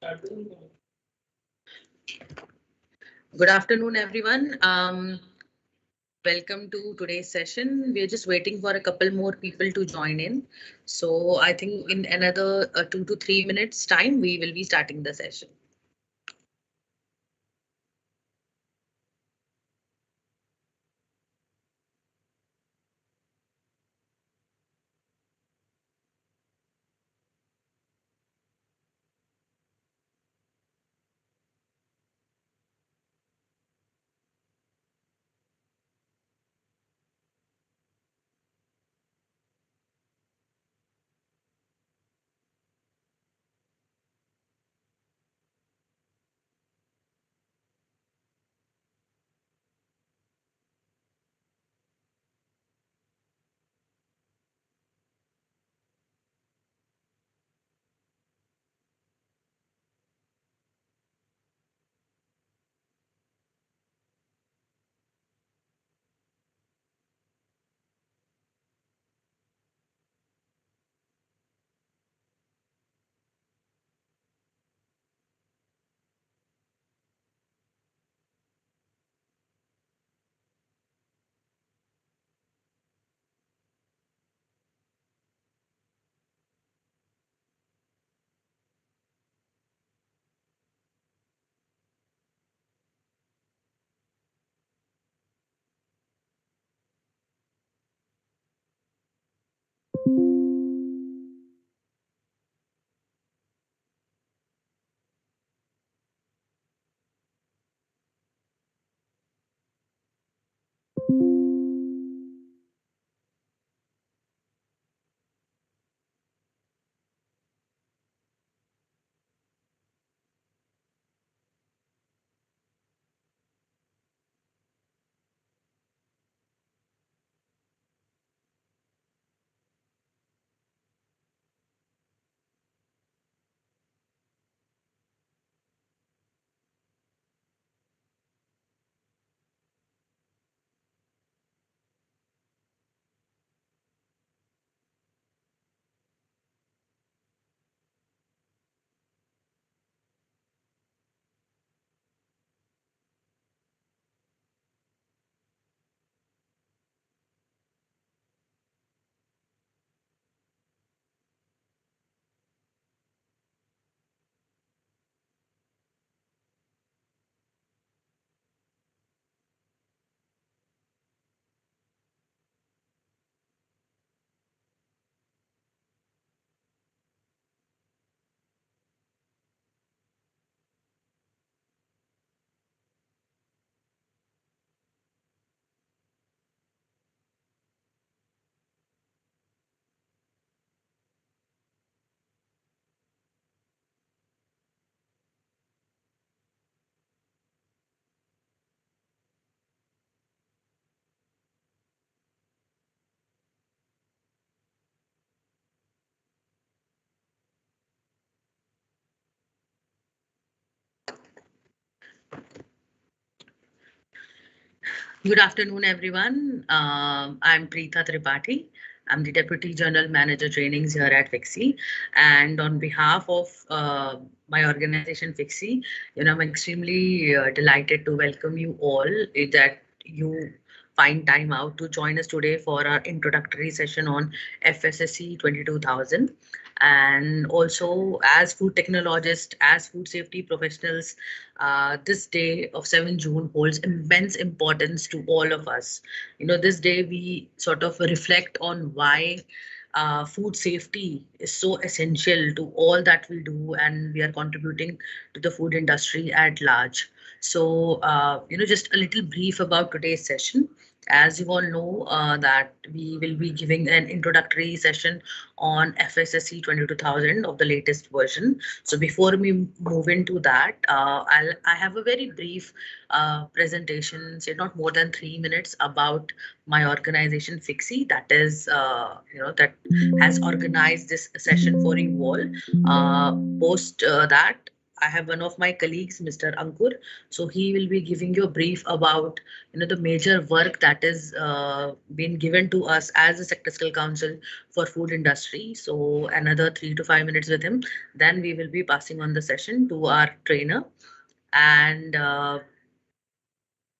Good afternoon, everyone. Welcome to today's session. We're just waiting for a couple more people to join in. So I think in another 2 to 3 minutes time, we will be starting the session. Good afternoon, everyone. I'm Preetha Tripathi. I'm the Deputy General Manager Trainings here at FICSI. And on behalf of my organization, FICSI, I'm extremely delighted to welcome you all that you find time out to join us today for our introductory session on FSSC 22000. And also, as food technologists, as food safety professionals, this day of 7 June holds immense importance to all of us. This day we sort of reflect on why food safety is so essential to all that we do, and we are contributing to the food industry at large. So, just a little brief about today's session. As you all know, that we will be giving an introductory session on FSSC 22000 of the latest version. So before we move into that, I have a very brief presentation, say not more than 3 minutes, about my organization FICSI, that is, that has organized this session for you all. Post that, I have one of my colleagues, Mr. Ankur. So he will be giving you a brief about the major work that is been given to us as a sector skill council for food industry. So another 3 to 5 minutes with him. Then we will be passing on the session to our trainer. And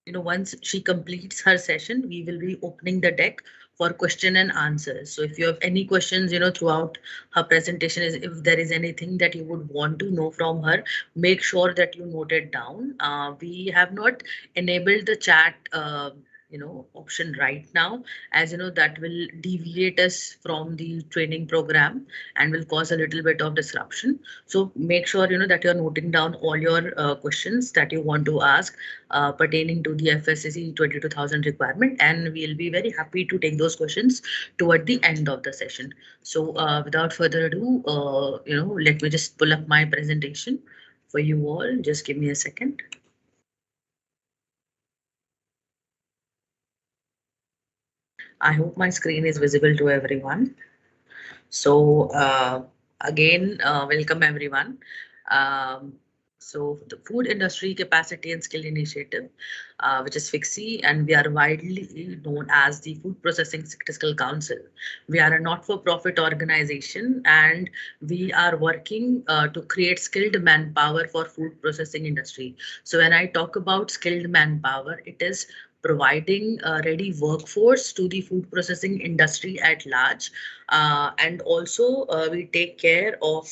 once she completes her session, we will be opening the deck for question and answers. So if you have any questions, throughout her presentation, if there is anything that you would want to know from her, make sure that you note it down. We have not enabled the chat, option right now, as that will deviate us from the training program and will cause a little bit of disruption. So make sure, that you're noting down all your questions that you want to ask pertaining to the Fssc 22,000 requirement, and we'll be very happy to take those questions toward the end of the session. So without further ado, let me just pull up my presentation for you all. Just give me a second. I hope my screen is visible to everyone. So again, welcome everyone. So the Food Industry Capacity and Skill Initiative, which is FICSI, and we are widely known as the Food Processing Sector Skill Council. We are a not-for-profit organization, and we are working to create skilled manpower for food processing industry. So when I talk about skilled manpower, it is providing a ready workforce to the food processing industry at large. And also we take care of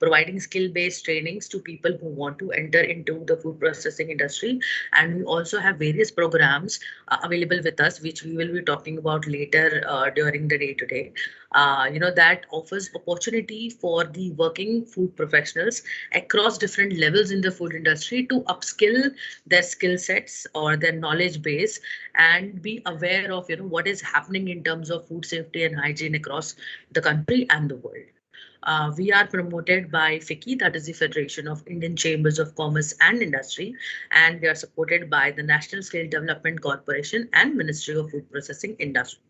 providing skill-based trainings to people who want to enter into the food processing industry. And we also have various programs available with us, which we will be talking about later during the day today. That offers opportunity for the working food professionals across different levels in the food industry to upskill their skill sets or their knowledge base and be aware of what is happening in terms of food safety and hygiene across the country and the world. We are promoted by FICCI, that is the Federation of Indian Chambers of Commerce and Industry, and we are supported by the National Skill Development Corporation and Ministry of Food Processing Industry.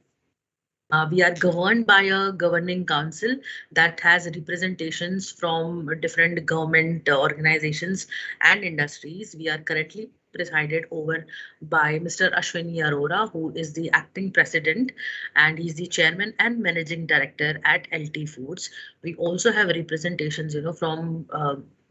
We are governed by a governing council that has representations from different government organizations and industries. We are currently presided over by Mr. Ashwini Arora, who is the acting president, and he's the chairman and managing director at LT Foods. We also have representations, from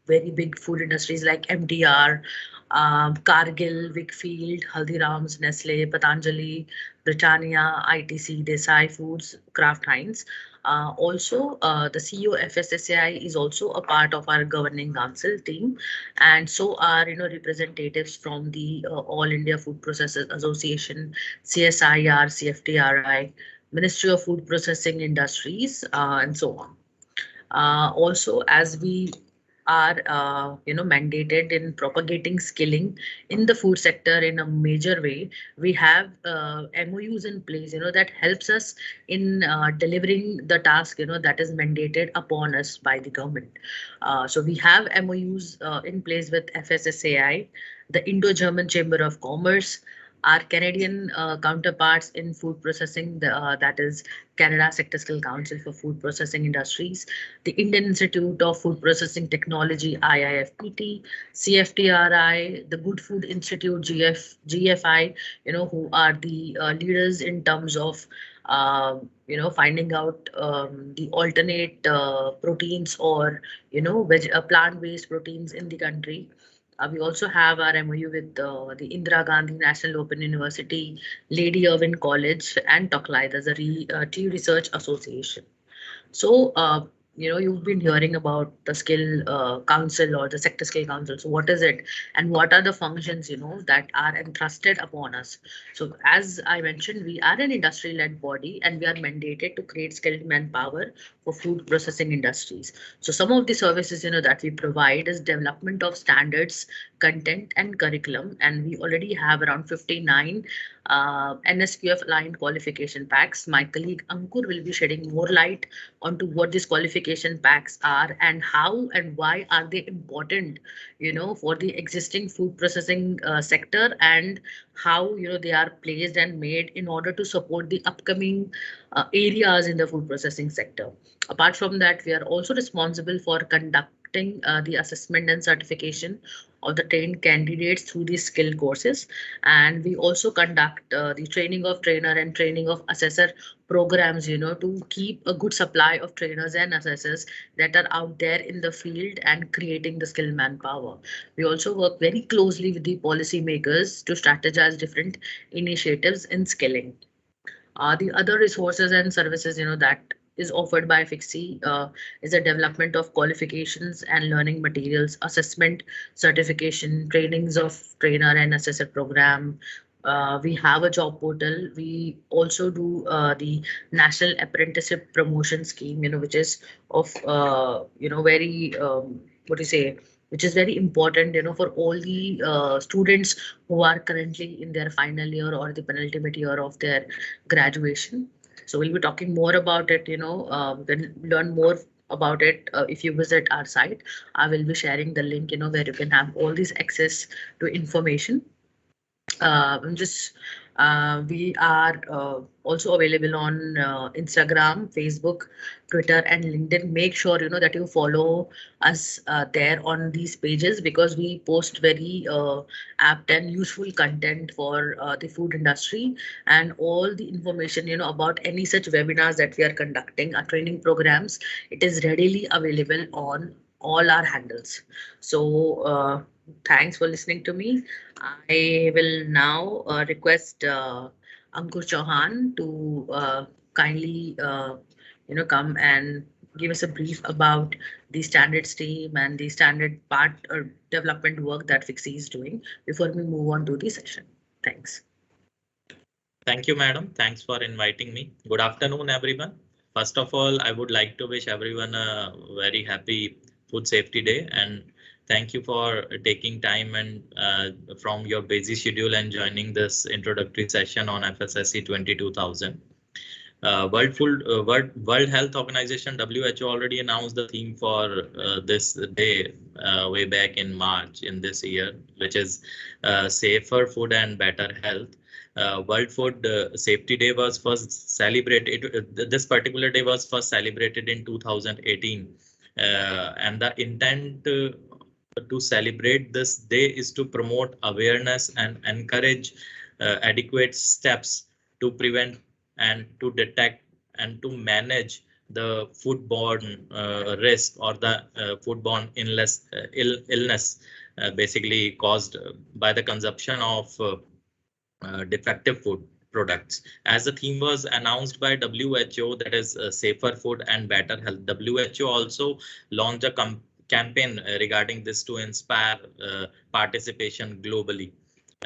very big food industries like MTR, Cargill, Wickfield, Haldirams, Nestle, Patanjali, Britannia, ITC, Desai Foods, Kraft Heinz. Also, the CEO of FSSAI is also a part of our governing council team, and so are representatives from the All India Food Processors Association, CSIR, CFTRI, Ministry of Food Processing Industries, and so on. Also, as we are mandated in propagating skilling in the food sector in a major way, we have MOUs in place that helps us in delivering the task that is mandated upon us by the government. So we have MOUs in place with FSSAI, the Indo-German Chamber of Commerce, our Canadian counterparts in food processing, that is Canada Sector Skill Council for Food Processing Industries, the Indian Institute of Food Processing Technology, IIFPT, CFTRI, the Good Food Institute, GFI, who are the leaders in terms of finding out the alternate proteins or plant-based proteins in the country. We also have our MOU with the Indira Gandhi National Open University, Lady Irwin College, and Toklai, there's a Tea Research Association. So, you've been hearing about the skill council or the sector skill council. So what is it and what are the functions, that are entrusted upon us? So as I mentioned, we are an industry-led body and we are mandated to create skilled manpower for food processing industries. So some of the services, that we provide is development of standards, content and curriculum. And we already have around 59 NSQF aligned qualification packs. My colleague Ankur will be shedding more light onto what these qualification packs are and how and why are they important, for the existing food processing sector, and how they are placed and made in order to support the upcoming areas in the food processing sector. Apart from that, we are also responsible for conducting conducting the assessment and certification of the trained candidates through these skill courses. And we also conduct the training of trainer and training of assessor programs, to keep a good supply of trainers and assessors that are out there in the field and creating the skilled manpower. We also work very closely with the policymakers to strategize different initiatives in skilling. The other resources and services, that is offered by FICSI is the development of qualifications and learning materials, assessment, certification, trainings of trainer and assessor program. We have a job portal. We also do the National Apprenticeship Promotion Scheme, which is of, very, what do you say, which is very important, for all the students who are currently in their final year or the penultimate year of their graduation. So we'll be talking more about it, you can learn more about it if you visit our site. I will be sharing the link, where you can have all this access to information. We are also available on Instagram, Facebook, Twitter, and LinkedIn. Make sure that you follow us there on these pages, because we post very apt and useful content for the food industry, and all the information about any such webinars that we are conducting, our training programs. It is readily available on all our handles. So thanks for listening to me. I will now request Ankur Chauhan to kindly, come and give us a brief about the standards team and the standard part or development work that FICSI is doing before we move on to the session. Thanks. Thank you, madam. Thanks for inviting me. Good afternoon, everyone. First of all, I would like to wish everyone a very happy Food Safety Day, and thank you for taking time and from your busy schedule and joining this introductory session on FSSC 22000. World Health Organization (WHO) already announced the theme for this day way back in March in this year, which is safer food and better health. World Food Safety Day was first celebrated. This particular day was first celebrated in 2018, and the intent to celebrate this day is to promote awareness and encourage adequate steps to prevent and to detect and to manage the foodborne risk or the foodborne illness basically caused by the consumption of defective food products. As the theme was announced by WHO, that is safer food and better health, WHO also launched a campaign regarding this to inspire participation globally.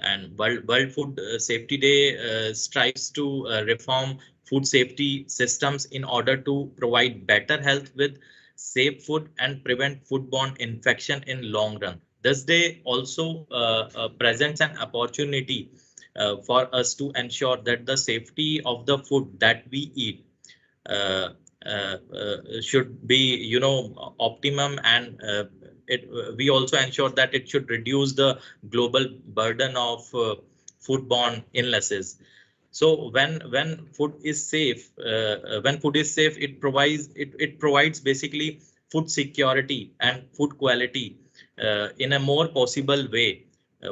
And World Food Safety Day strives to reform food safety systems in order to provide better health with safe food and prevent foodborne infection in long run. This day also presents an opportunity for us to ensure that the safety of the food that we eat should be, optimum, and we also ensure that it should reduce the global burden of foodborne illnesses. So when food is safe, it provides basically food security and food quality in a more possible way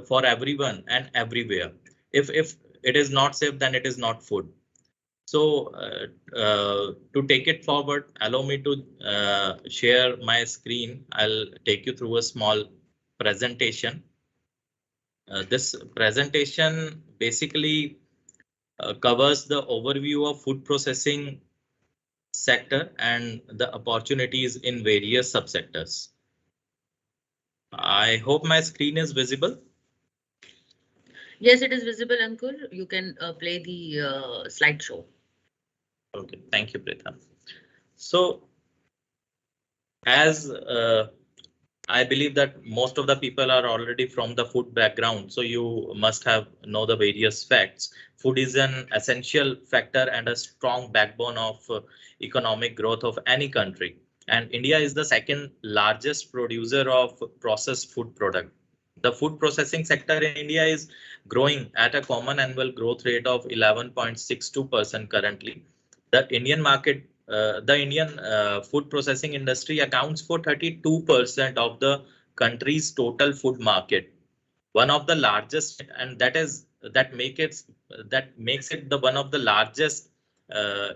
for everyone and everywhere. If it is not safe, then it is not food. So to take it forward, allow me to share my screen. I'll take you through a small presentation. This presentation basically covers the overview of food processing sector and the opportunities in various subsectors. I hope my screen is visible. Yes, it is visible, Ankur. You can play the slideshow. Okay, thank you, Preeta. So, as I believe that most of the people are already from the food background, so you must know the various facts. Food is an essential factor and a strong backbone of economic growth of any country. And India is the second largest producer of processed food product. The food processing sector in India is growing at a common annual growth rate of 11.62% currently. The Indian market the Indian food processing industry accounts for 32% of the country's total food market, one of the largest, and that makes it the one of the largest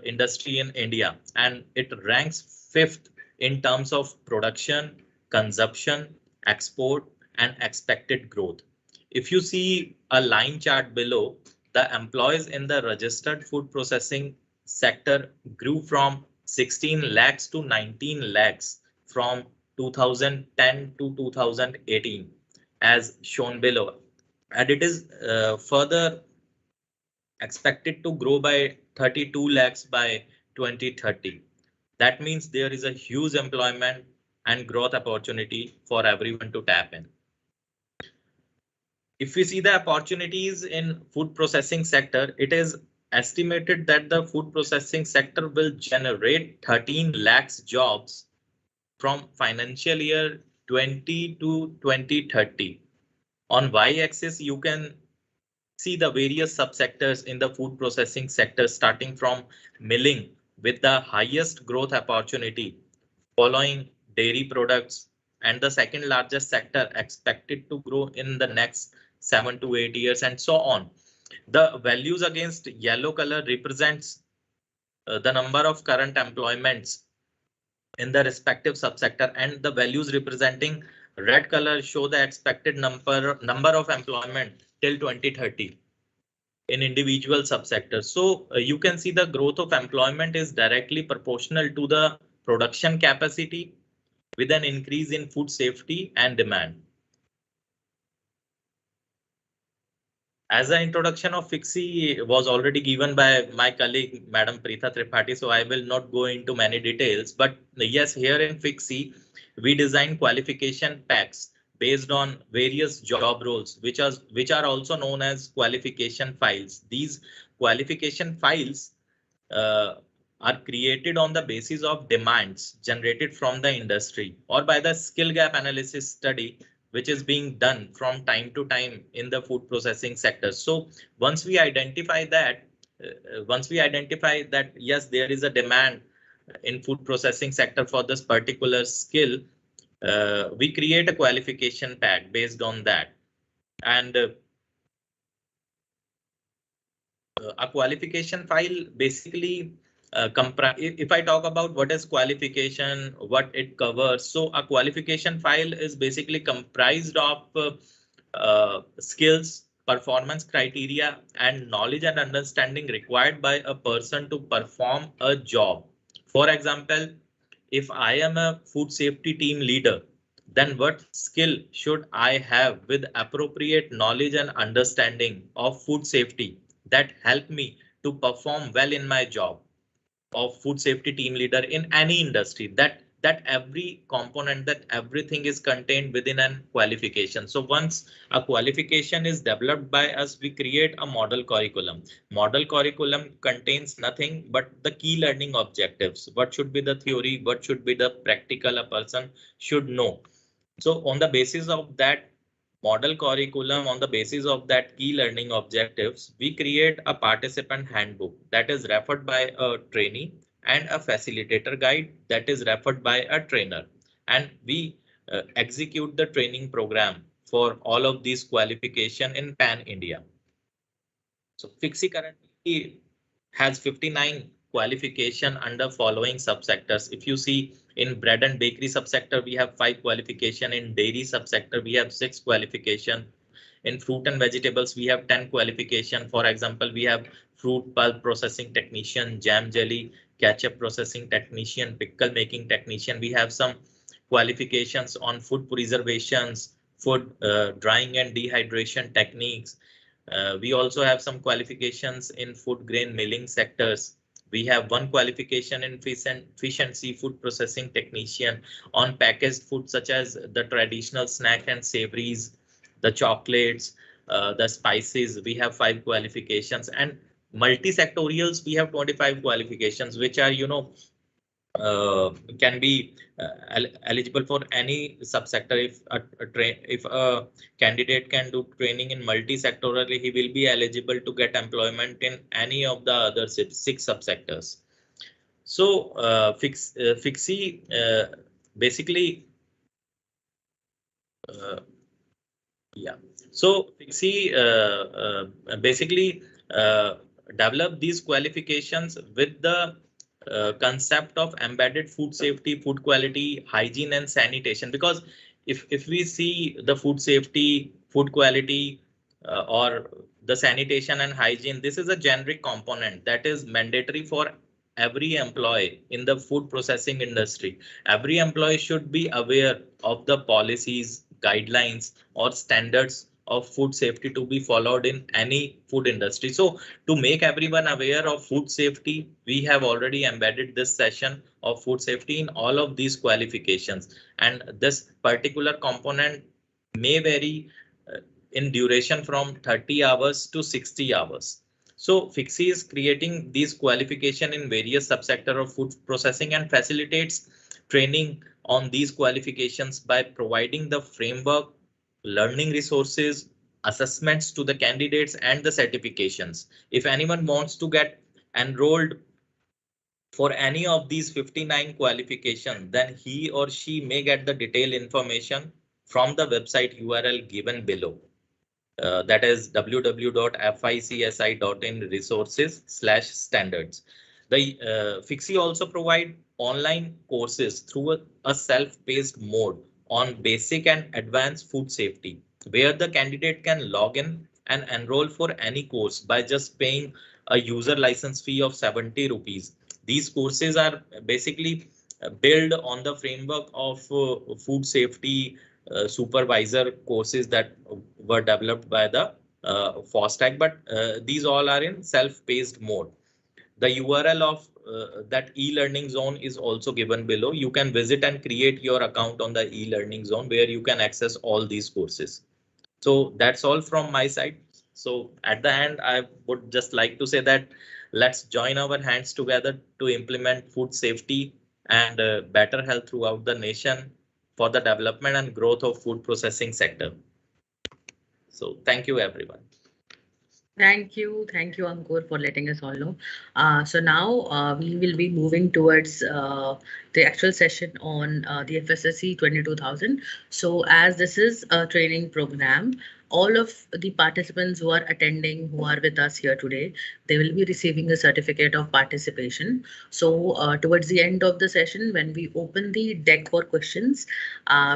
industry in India, and it ranks fifth in terms of production, consumption, export, and expected growth. If you see a line chart below, the employees in the registered food processing sector grew from 16 lakhs to 19 lakhs from 2010 to 2018, as shown below, and it is further expected to grow by 32 lakhs by 2030. That means there is a huge employment and growth opportunity for everyone to tap in. If we see the opportunities in food processing sector, it is estimated that the food processing sector will generate 13 lakhs jobs from financial year 20 to 2030. On y-axis, you can see the various subsectors in the food processing sector, starting from milling with the highest growth opportunity, following dairy products, and the second largest sector expected to grow in the next 7 to 8 years, and so on. The values against yellow color represents the number of current employments in the respective subsector, and the values representing red color show the expected number of employment till 2030 in individual subsectors. So you can see the growth of employment is directly proportional to the production capacity with an increase in food safety and demand. As an introduction of FICSI was already given by my colleague, Madam Preetha Tripathi, so I will not go into many details. But yes, here in FICSI, we design qualification packs based on various job roles, which are also known as qualification files. These qualification files are created on the basis of demands generated from the industry or by the skill gap analysis study, which is being done from time to time in the food processing sector. So once we identify that, yes, there is a demand in food processing sector for this particular skill, we create a qualification pack based on that. And a qualification file basically if I talk about what is qualification, what it covers, so a qualification file is basically comprised of skills, performance criteria, and knowledge and understanding required by a person to perform a job. For example, if I am a food safety team leader, then what skill should I have with appropriate knowledge and understanding of food safety that help me to perform well in my job of food safety team leader in any industry? That every component, that everything is contained within a qualification. So once a qualification is developed by us, we create a model curriculum. Model curriculum contains nothing but the key learning objectives. What should be the theory? What should be the practical a person should know? So on the basis of that model curriculum, on the basis of that key learning objectives, we create a participant handbook that is referred by a trainee and a facilitator guide that is referred by a trainer. And we execute the training program for all of these qualification in Pan India. So FICSI currently has 59 qualification under following subsectors. If you see in bread and bakery subsector, we have 5 qualification. In dairy subsector, we have 6 qualification. In fruit and vegetables, we have 10 qualification. For example, we have fruit pulp processing technician, jam jelly, ketchup processing technician, pickle making technician. We have some qualifications on food preservations, food drying and dehydration techniques. We also have some qualifications in food grain milling sectors. We have 1 qualification in fish and seafood processing technician on packaged food such as the traditional snack and savories, the chocolates, the spices. We have 5 qualifications, and multi-sectorials, we have 25 qualifications, which are, can be eligible for any subsector. If a candidate can do training in multi-sectorally, he will be eligible to get employment in any of the other 6 subsectors. So FICSI basically, yeah. So FICSI basically develop these qualifications with the concept of embedded food safety, food quality, hygiene, and sanitation. Because if we see the food safety, food quality, or the sanitation and hygiene, this is a generic component that is mandatory for every employee in the food processing industry. Every employee should be aware of the policies, guidelines, or standards of food safety to be followed in any food industry. So to make everyone aware of food safety, we have already embedded this session of food safety in all of these qualifications. And this particular component may vary in duration from 30 hours to 60 hours. So FICSI is creating these qualification in various subsector of food processing and facilitates training on these qualifications by providing the framework, learning resources, assessments to the candidates, and the certifications. If anyone wants to get enrolled for any of these 59 qualifications, then he or she may get the detailed information from the website URL given below. That is www.ficsi.in resources/standards. The FICSI also provide online courses through a self-paced mode on basic and advanced food safety, where the candidate can log in and enroll for any course by just paying a user license fee of 70 rupees. These courses are basically built on the framework of food safety supervisor courses that were developed by the Fssc, but these all are in self-paced mode. The URL of that e-learning zone is also given below. You can visit and create your account on the e-learning zone where you can access all these courses. So that's all from my side. So at the end, I would just like to say that let's join our hands together to implement food safety and better health throughout the nation for the development and growth of food processing sector. So thank you, everyone. Thank you, Ankur, for letting us all know. So now we will be moving towards the actual session on the FSSC 22000. So as this is a training program, all of the participants who are attending, who are with us here today, they will be receiving a certificate of participation. So towards the end of the session, when we open the deck for questions,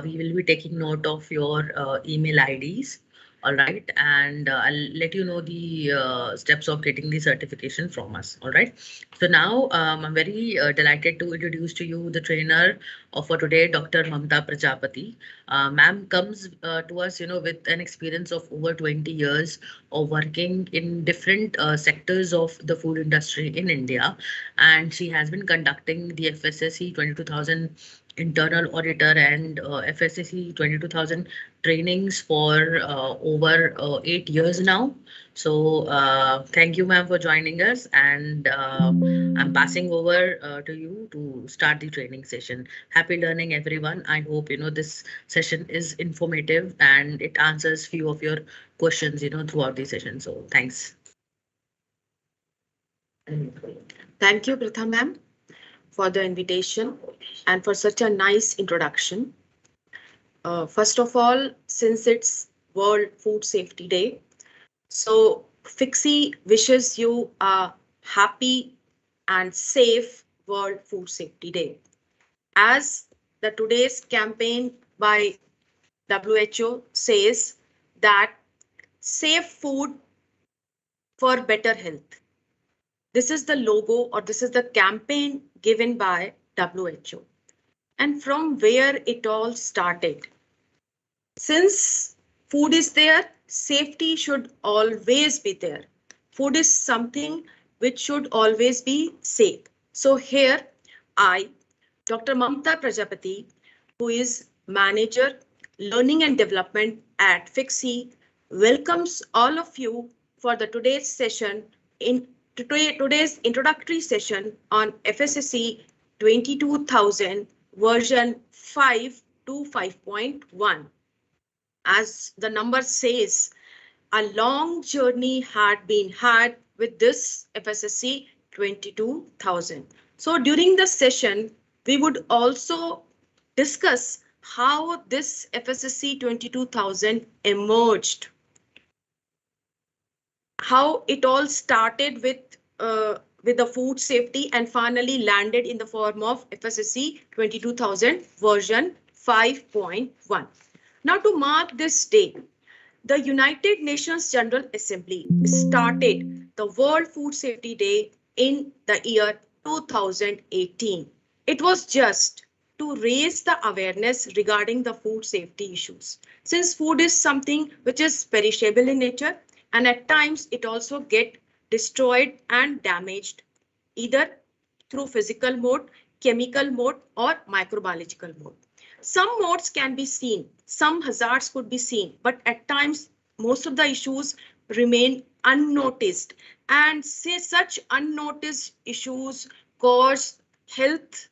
we will be taking note of your email IDs. All right, and I'll let you know the steps of getting the certification from us. All right, so now I'm very delighted to introduce to you the trainer for today, Dr. Mamta Prajapati. Ma'am comes to us, with an experience of over 20 years of working in different sectors of the food industry in India, and she has been conducting the FSSC 22000 internal auditor and FSSC 22000 trainings for over 8 years now. So thank you, ma'am, for joining us, and I'm passing over to you to start the training session. Happy learning, everyone. I hope this session is informative and it answers few of your questions throughout the session. So thanks. Thank you, Pritha ma'am, for the invitation and for such a nice introduction. First of all, since it's World Food Safety Day, so FICSI wishes you a happy and safe World Food Safety Day. As the today's campaign by WHO says that safe food for better health. This is the logo, or this is the campaign given by WHO. And from where it all started. Since food is there, safety should always be there. Food is something which should always be safe. So here I, Dr. Mamta Prajapati, who is Manager Learning and Development at FICSI, welcomes all of you for the today's session in today's introductory session on FSSC 22000 version 5 to 5.1. As the number says, a long journey had been had with this FSSC 22000. So during the session, we would also discuss how this FSSC 22000 emerged, how it all started with the food safety and finally landed in the form of FSSC 22000 version 5.1. Now to mark this day, the United Nations General Assembly started the World Food Safety Day in the year 2018. It was just to raise the awareness regarding the food safety issues. Since food is something which is perishable in nature, and at times it also get destroyed and damaged either through physical mode, chemical mode, or microbiological mode. Some modes can be seen, some hazards could be seen, but at times most of the issues remain unnoticed, and such unnoticed issues cause health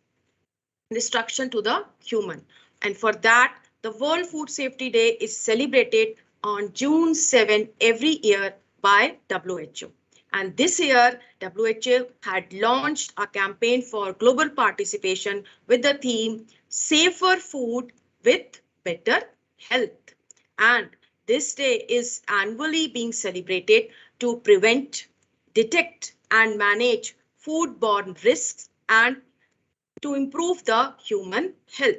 destruction to the human. And for that, the World Food Safety Day is celebrated on June 7 every year by WHO. And this year, WHO had launched a campaign for global participation with the theme Safer Food with Better Health. And this day is annually being celebrated to prevent, detect, and manage foodborne risks and to improve the human health.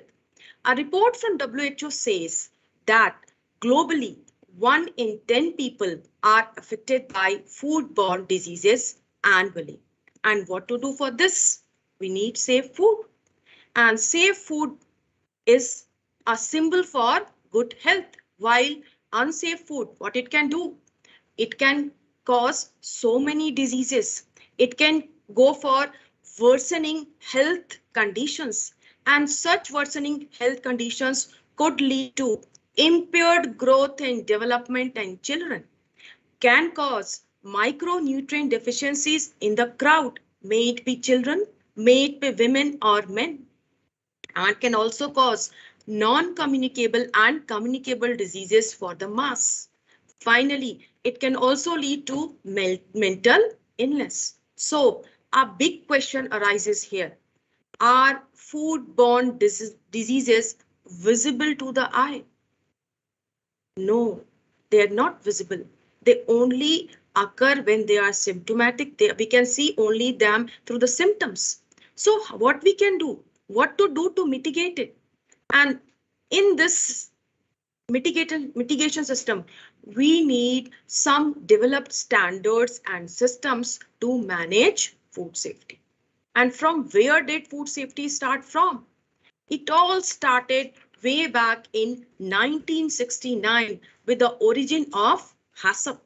A report from WHO says that globally, 1 in 10 people are affected by foodborne diseases annually. And what to do for this? We need safe food. And safe food is a symbol for good health, while unsafe food, what it can do? It can cause so many diseases. It can go for worsening health conditions, and such worsening health conditions could lead to impaired growth and development in children, can cause micronutrient deficiencies in the crowd, may it be children, may it be women or men, and can also cause non-communicable and communicable diseases for the mass. Finally, it can also lead to mental illness. So a big question arises here. Are foodborne diseases visible to the eye? No, they are not visible. They only occur when they are symptomatic. We can see only them through the symptoms. So what we can do, what to do to mitigate it? And in this mitigation system, we need some developed standards and systems to manage food safety. And from where did food safety start from? It all started way back in 1969 with the origin of Hassab.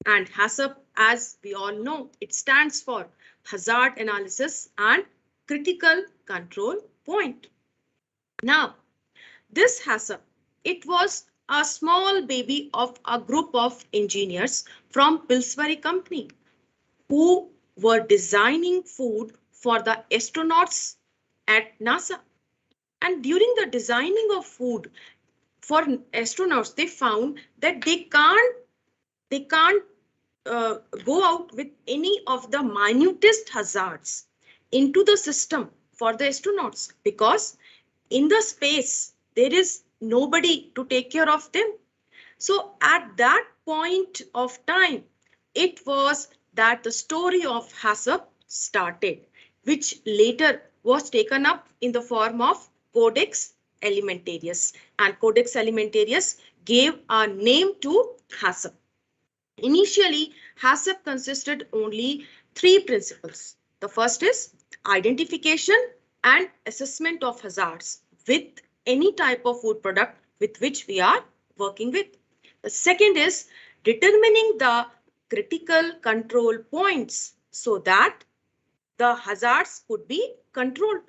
And Hassab, as we all know, it stands for Hazard Analysis and Critical Control Point. Now, this Hassab, it was a small baby of a group of engineers from Pillsbury Company who were designing food for the astronauts at NASA. And during the designing of food for astronauts, they found that they can't go out with any of the minutest hazards into the system for the astronauts, because in the space there is nobody to take care of them. So at that point of time, it was that the story of Hassab started, which later was taken up in the form of Codex Alimentarius, and Codex Alimentarius gave a name to Hassab. Initially, Hassab consisted only 3 principles. The first is identification and assessment of hazards with any type of food product with which we are working with. The second is determining the critical control points so that the hazards could be controlled.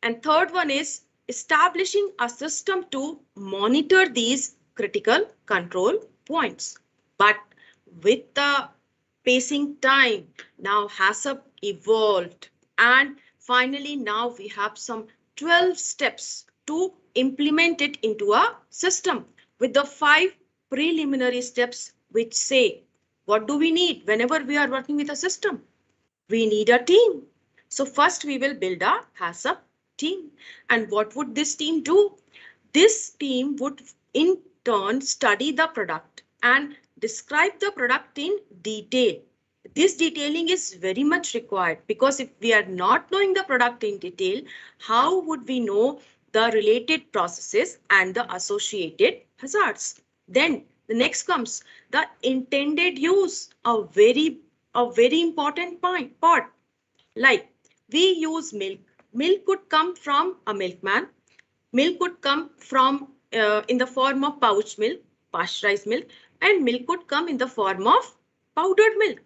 And third one is establishing a system to monitor these critical control points. But with the passing time, now Hassab evolved, and finally now we have some 12 steps to implement it into a system with the 5 preliminary steps which say, what do we need whenever we are working with a system? We need a team. So first we will build a Hassab team. And what would this team do? This team would in turn study the product and describe the product in detail. This detailing is very much required because if we are not knowing the product in detail, how would we know the related processes and the associated hazards? Then the next comes the intended use, a very important part. Like we use milk. Milk could come from a milkman. Milk could come from in the form of pouch milk, pasteurized milk, and milk could come in the form of powdered milk.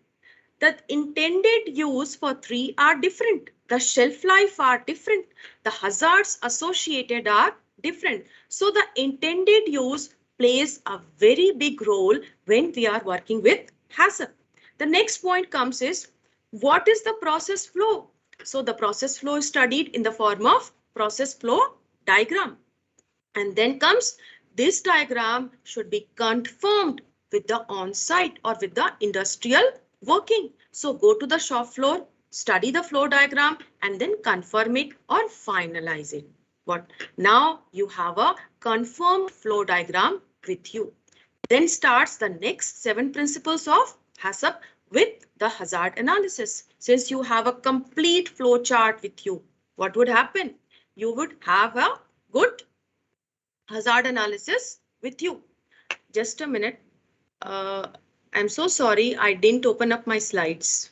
The intended use for three are different. The shelf life are different. The hazards associated are different. So the intended use plays a very big role when we are working with Hassab. The next point comes is, what is the process flow? So the process flow is studied in the form of process flow diagram. And then comes this diagram should be confirmed with the on-site or with the industrial working. So go to the shop floor, study the flow diagram and then confirm it or finalize it. But now you have a confirmed flow diagram with you. Then starts the next 7 principles of Hassab with the hazard analysis. Since you have a complete flow chart with you, what would happen? You would have a good hazard analysis with you. Just a minute. I'm so sorry, I didn't open up my slides.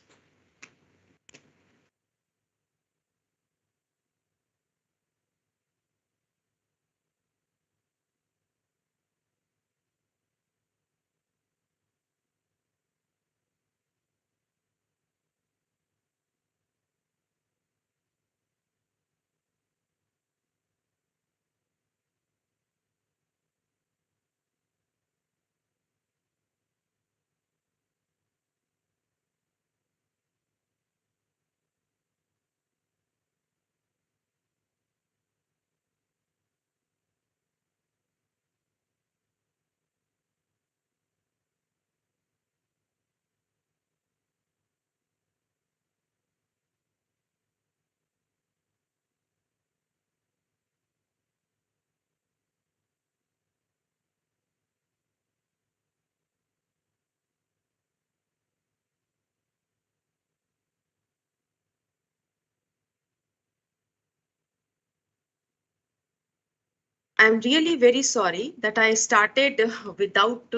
I'm really very sorry that I started without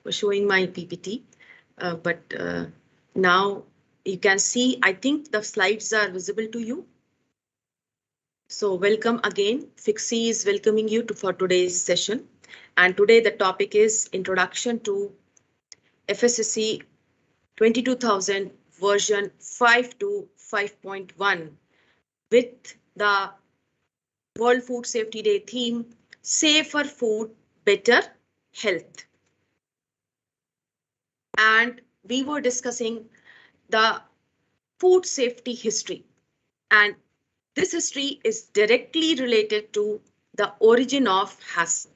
showing my PPT, but now you can see, I think the slides are visible to you. So welcome again. FICSI is welcoming you for today's session. And today the topic is Introduction to Fssc 22000 version 5 to 5.1 with the World Food Safety Day theme, Safer Food, Better Health. And we were discussing the food safety history. And this history is directly related to the origin of Hassab.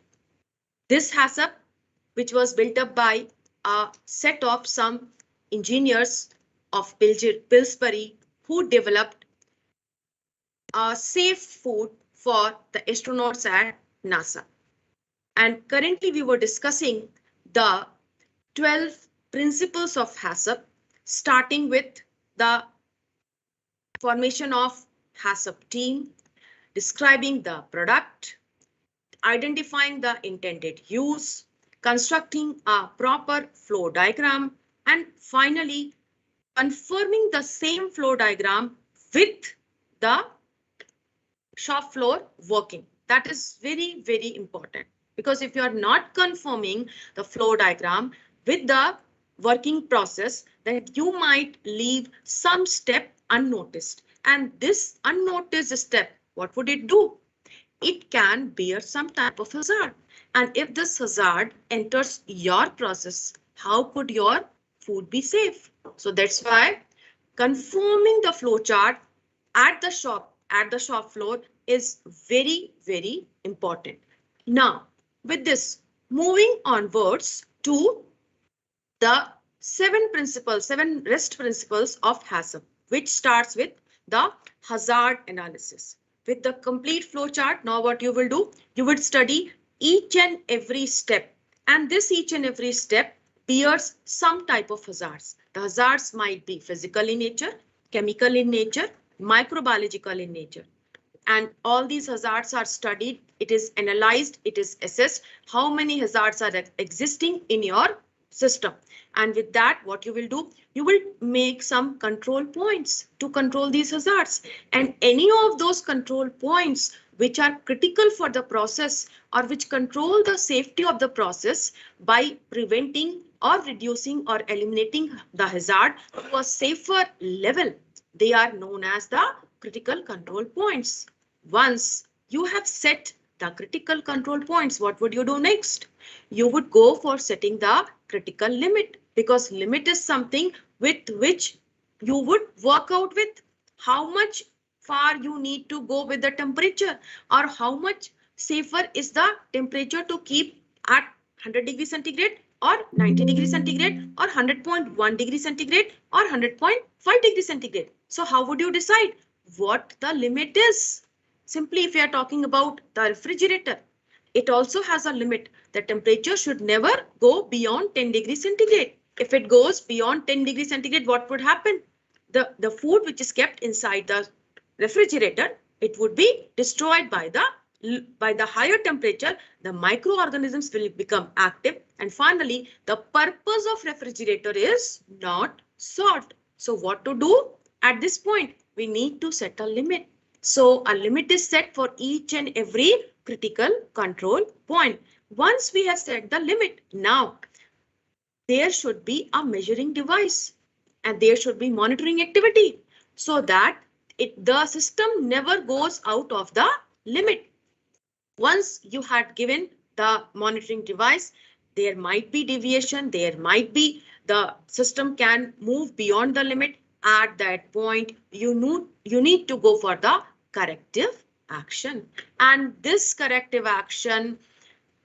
This Hassab, which was built up by a set of some engineers of Pillsbury who developed a safe food for the astronauts at NASA. And currently we were discussing the 12 principles of Hassab, starting with the formation of Hassab team, describing the product, identifying the intended use, constructing a proper flow diagram, and finally confirming the same flow diagram with the shop floor working. That is very, very important, because if you are not confirming the flow diagram with the working process, then you might leave some step unnoticed. And this unnoticed step, what would it do? It can bear some type of hazard. And if this hazard enters your process, how could your food be safe? So that's why confirming the flow chart at the shop floor is very, very important. Now, with this, moving onwards to the 7 rest principles of Hassab. which starts with the hazard analysis. With the complete flow chart, now what you will do, you would study each and every step, and this each and every step bears some type of hazards. The hazards might be physical in nature, chemical in nature, microbiological in nature. And all these hazards are studied, it is analyzed, it is assessed, how many hazards are existing in your system. And with that, what you will do, you will make some control points to control these hazards. And any of those control points which are critical for the process or which control the safety of the process by preventing or reducing or eliminating the hazard to a safer level, they are known as the critical control points. Once you have set the critical control points, what would you do next? You would go for setting the critical limit, because limit is something with which you would work out with how much far you need to go with the temperature, or how much safer is the temperature to keep at 100 degrees centigrade or 90 degrees centigrade or 100.1 degrees centigrade or 100.5 degrees centigrade. So how would you decide what the limit is? Simply, if you are talking about the refrigerator, it also has a limit. The temperature should never go beyond 10 degrees centigrade. If it goes beyond 10 degrees centigrade, what would happen? The food which is kept inside the refrigerator, it would be destroyed by the higher temperature. The microorganisms will become active, and finally the purpose of refrigerator is not served. So what to do at this point? We need to set a limit. So a limit is set for each and every critical control point. Once we have set the limit, now there should be a measuring device and there should be monitoring activity, so that the system never goes out of the limit. Once you had given the monitoring device, there might be deviation, there might be the system can move beyond the limit. At that point, you need to go for the corrective action, and this corrective action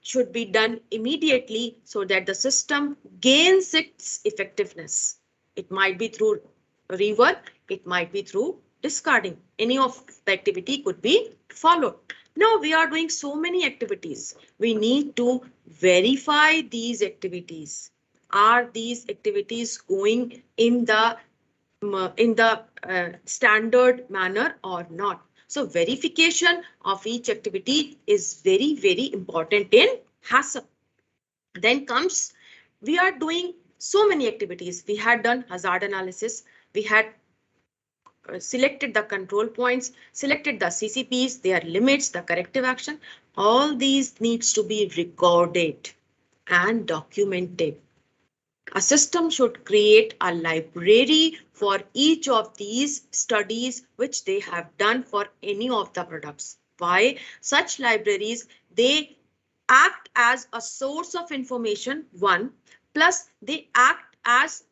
should be done immediately so that the system gains its effectiveness. It might be through rework, it might be through discarding. Any of the activity could be followed. Now we are doing so many activities. We need to verify these activities. Are these activities going in the standard manner or not? So verification of each activity is very, very important in Hassab. Then comes, we are doing so many activities. We had done hazard analysis. We had selected the control points, selected the CCPs, their limits, the corrective action. All these needs to be recorded and documented. A system should create a library for each of these studies which they have done for any of the products. Why? Such libraries, they act as a source of information, one, plus they act as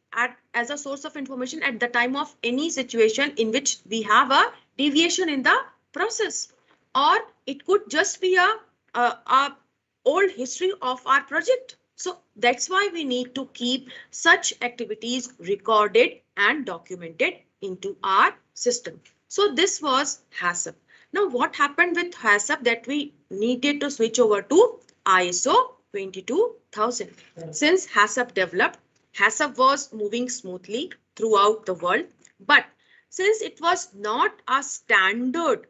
a source of information at the time of any situation in which we have a deviation in the process, or it could just be a old history of our project. So that's why we need to keep such activities recorded and documented into our system. So this was Hassab. Now what happened with Hassab, that we needed to switch over to ISO 22000. Since Hassab developed, Hassab was moving smoothly throughout the world, but since it was not a standard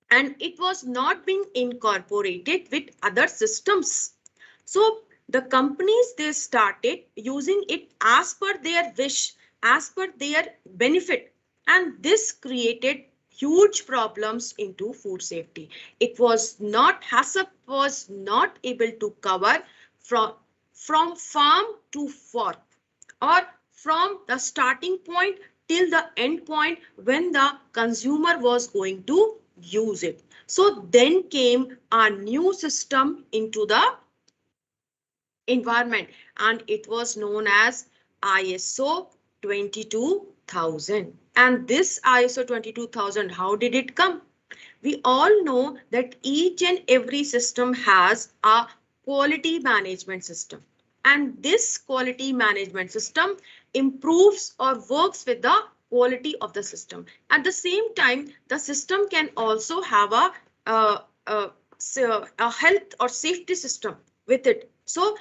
and it was not being incorporated with other systems, so the companies, they started using it as per their wish, as per their benefit, and this created huge problems into food safety. It was not, Hassab was not able to cover from farm to fork, or from the starting point till the end point when the consumer was going to use it. So then came a new system into the environment, and it was known as ISO 22000. And this ISO 22000, how did it come? We all know that each and every system has a quality management system, and this quality management system improves or works with the quality of the system. At the same time, the system can also have a health or safety system with it. So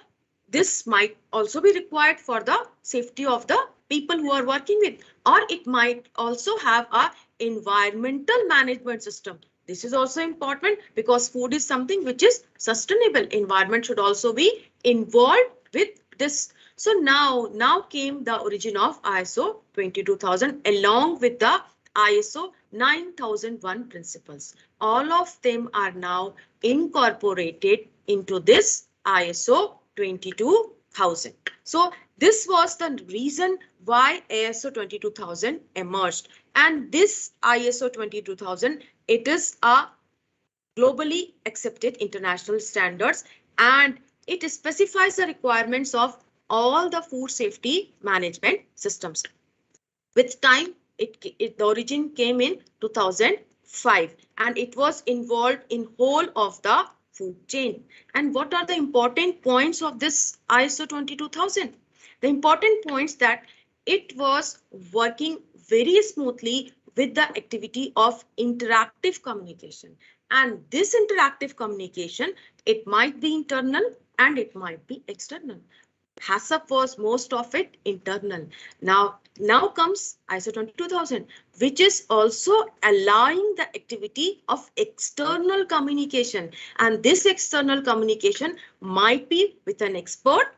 this might also be required for the safety of the people who are working with, or it might also have a environmental management system. This is also important because food is something which is sustainable. Environment should also be involved with this. So now came the origin of ISO 22000 along with the ISO 9001 principles. All of them are now incorporated into this ISO 22000. So this was the reason why ISO 22000 emerged. And this ISO 22000, it is a globally accepted international standards, and it specifies the requirements of all the food safety management systems. With time, the origin came in 2005, and it was involved in whole of the food chain. And what are the important points of this ISO 22000? The important points that it was working very smoothly with the activity of interactive communication. And this interactive communication, it might be internal and it might be external. Hassab was most of it internal. Now comes ISO 22000, which is also allowing the activity of external communication. And this external communication might be with an expert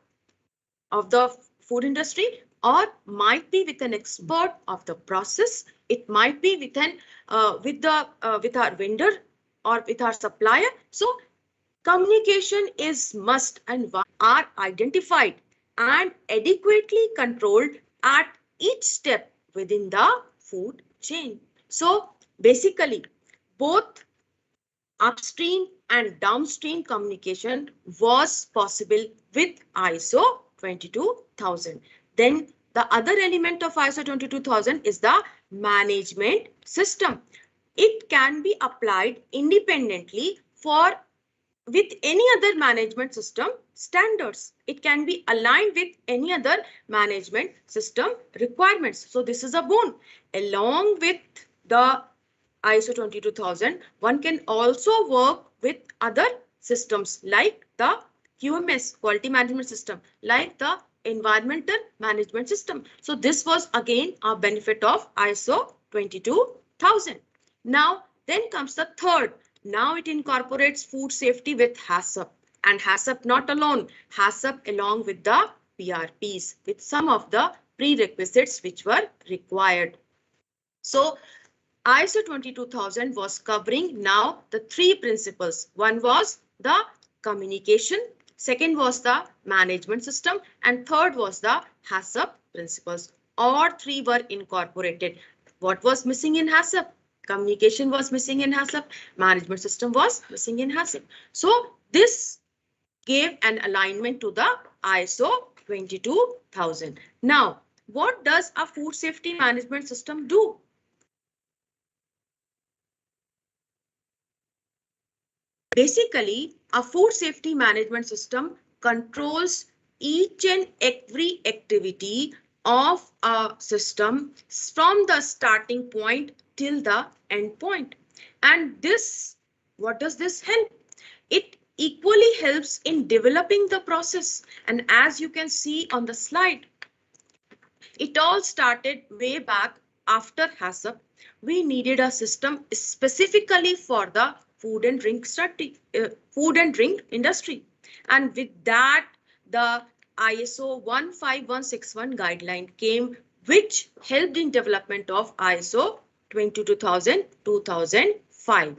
of the food industry, or might be with an expert of the process. It might be with our vendor or with our supplier. So communication is must and are identified and adequately controlled at each step within the food chain. So basically, both upstream and downstream communication was possible with ISO 22000. Then the other element of ISO 22000 is the management system. It can be applied independently with any other management system standards. It can be aligned with any other management system requirements. So this is a boon. Along with the ISO 22000, one can also work with other systems like the QMS, quality management system, like the environmental management system. So this was again a benefit of ISO 22000. Now then comes the third. Now it incorporates food safety with Hassab, and Hassab not alone, Hassab along with the PRPs with some of the prerequisites which were required. So ISO 22000 was covering now the three principles. One was the communication, second was the management system, and third was the Hassab principles. All three were incorporated. What was missing in Hassab? Communication was missing in Hassab, management system was missing in Hassab. So this gave an alignment to the ISO 22000. Now, what does a food safety management system do? Basically, a food safety management system controls each and every activity of a system from the starting point till the end point. And this, what does this help? It equally helps in developing the process. And as you can see on the slide, it all started way back after Hassab. We needed a system specifically for the food and drink industry. And with that, the ISO 15161 guideline came, which helped in development of ISO 22000-2005.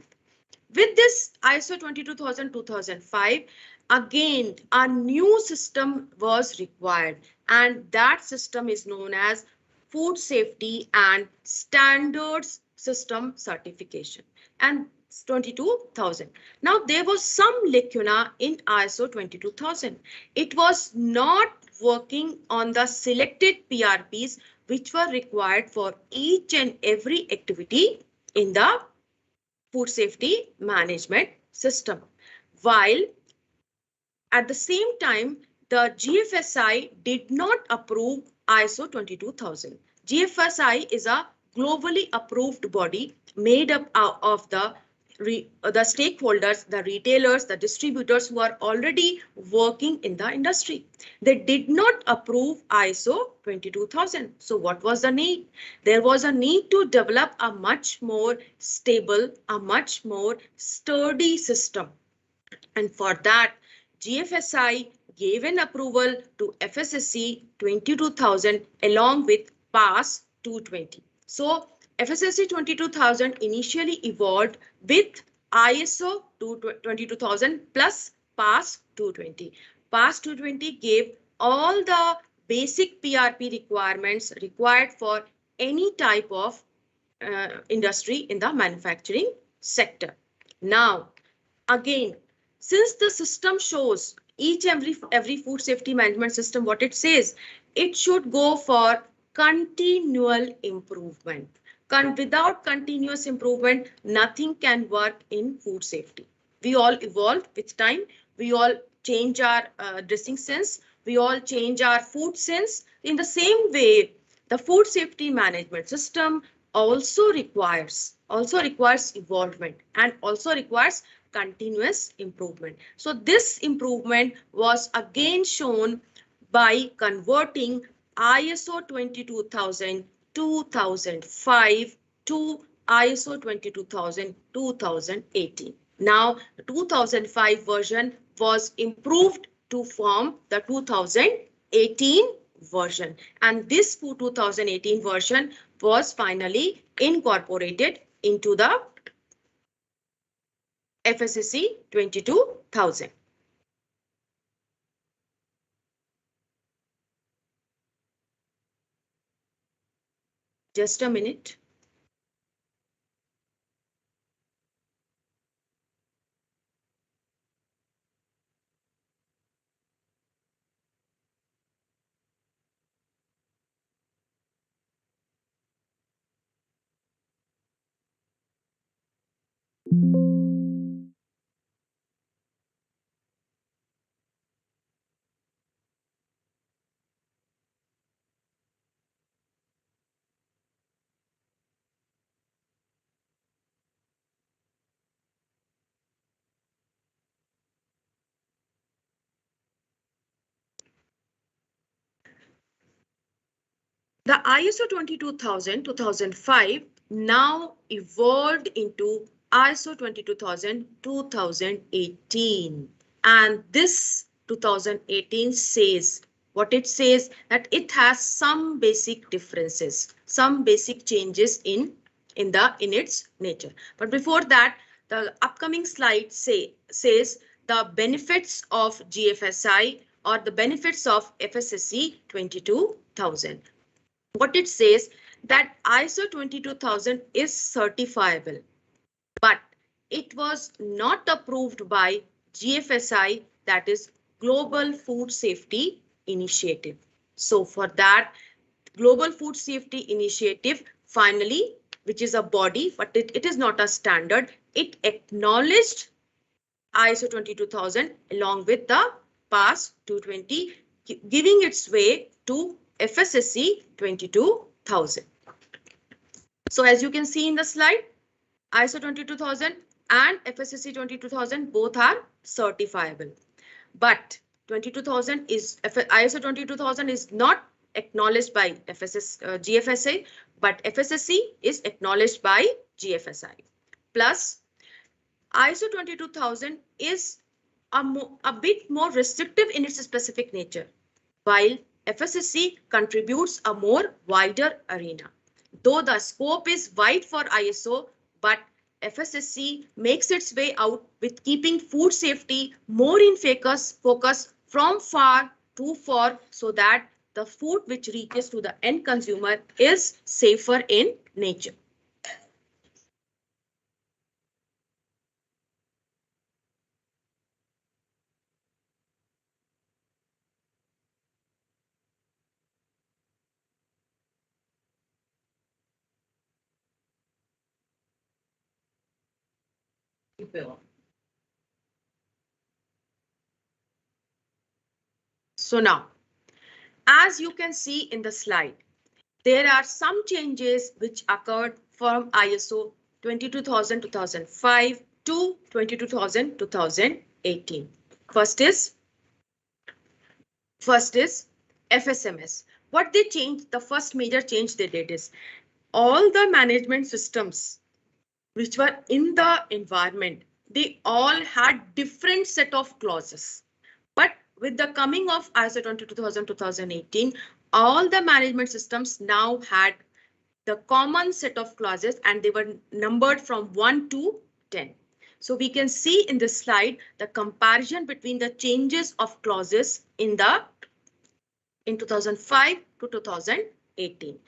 With this ISO 22000-2005, again, a new system was required, and that system is known as Food Safety and Standards System Certification, and 22,000. Now, there was some lacuna in ISO 22000. It was not working on the selected PRPs which were required for each and every activity in the food safety management system. While at the same time, the Gfsi did not approve ISO 22000. GFSI is a globally approved body made up of the stakeholders, the retailers, the distributors who are already working in the industry. They did not approve ISO 22000. So what was the need? There was a need to develop a much more stable, a much more sturdy system. And for that, GFSI gave an approval to FSSC 22000 along with PAS 220. So FSSC 22000 initially evolved with ISO 22000 plus PAS 220. PAS 220 gave all the basic PRP requirements required for any type of industry in the manufacturing sector. Now, again, since the system shows every food safety management system, what it says, it should go for continual improvement. Without continuous improvement, nothing can work in food safety. We all evolve with time. We all change our dressing sense. We all change our food sense. In the same way, the food safety management system also requires evolvement and also requires continuous improvement. So this improvement was again shown by converting ISO 22000 2005 to ISO 22000 2018. Now, the 2005 version was improved to form the 2018 version, and this 2018 version was finally incorporated into the FSSC 22000. Just a minute. The ISO 22000 2005 now evolved into ISO 22000 2018, and this 2018 says what it says, that it has some basic differences, some basic changes in its nature. But before that, the upcoming slide says the benefits of GFSI or the benefits of FSSC 22000. What it says, that ISO 22000 is certifiable, but it was not approved by GFSI, that is Global Food Safety Initiative. So for that, Global Food Safety Initiative finally, which is a body, but it is not a standard, it acknowledged ISO 22000 along with the PAS 220, giving its way to FSSC 22000. So as you can see in the slide, ISO 22000 and FSSC 22000 both are certifiable, but ISO 22000 is not acknowledged by GFSI, but FSSC is acknowledged by GFSI. Plus, ISO 22000 is a bit more restrictive in its specific nature, while FSSC contributes a more wider arena. Though the scope is wide for ISO, but FSSC makes its way out with keeping food safety more in focus from far to far, so that the food which reaches to the end consumer is safer in nature. So now, as you can see in the slide, there are some changes which occurred from ISO 22000-2005 to 22000-2018. First is FSMS. What they changed, the first major change they did is all the management systems which were in the environment, they all had different set of clauses. But with the coming of ISO 22000-2018, all the management systems now had the common set of clauses and they were numbered from 1 to 10. So we can see in this slide the comparison between the changes of clauses in 2005 to 2018.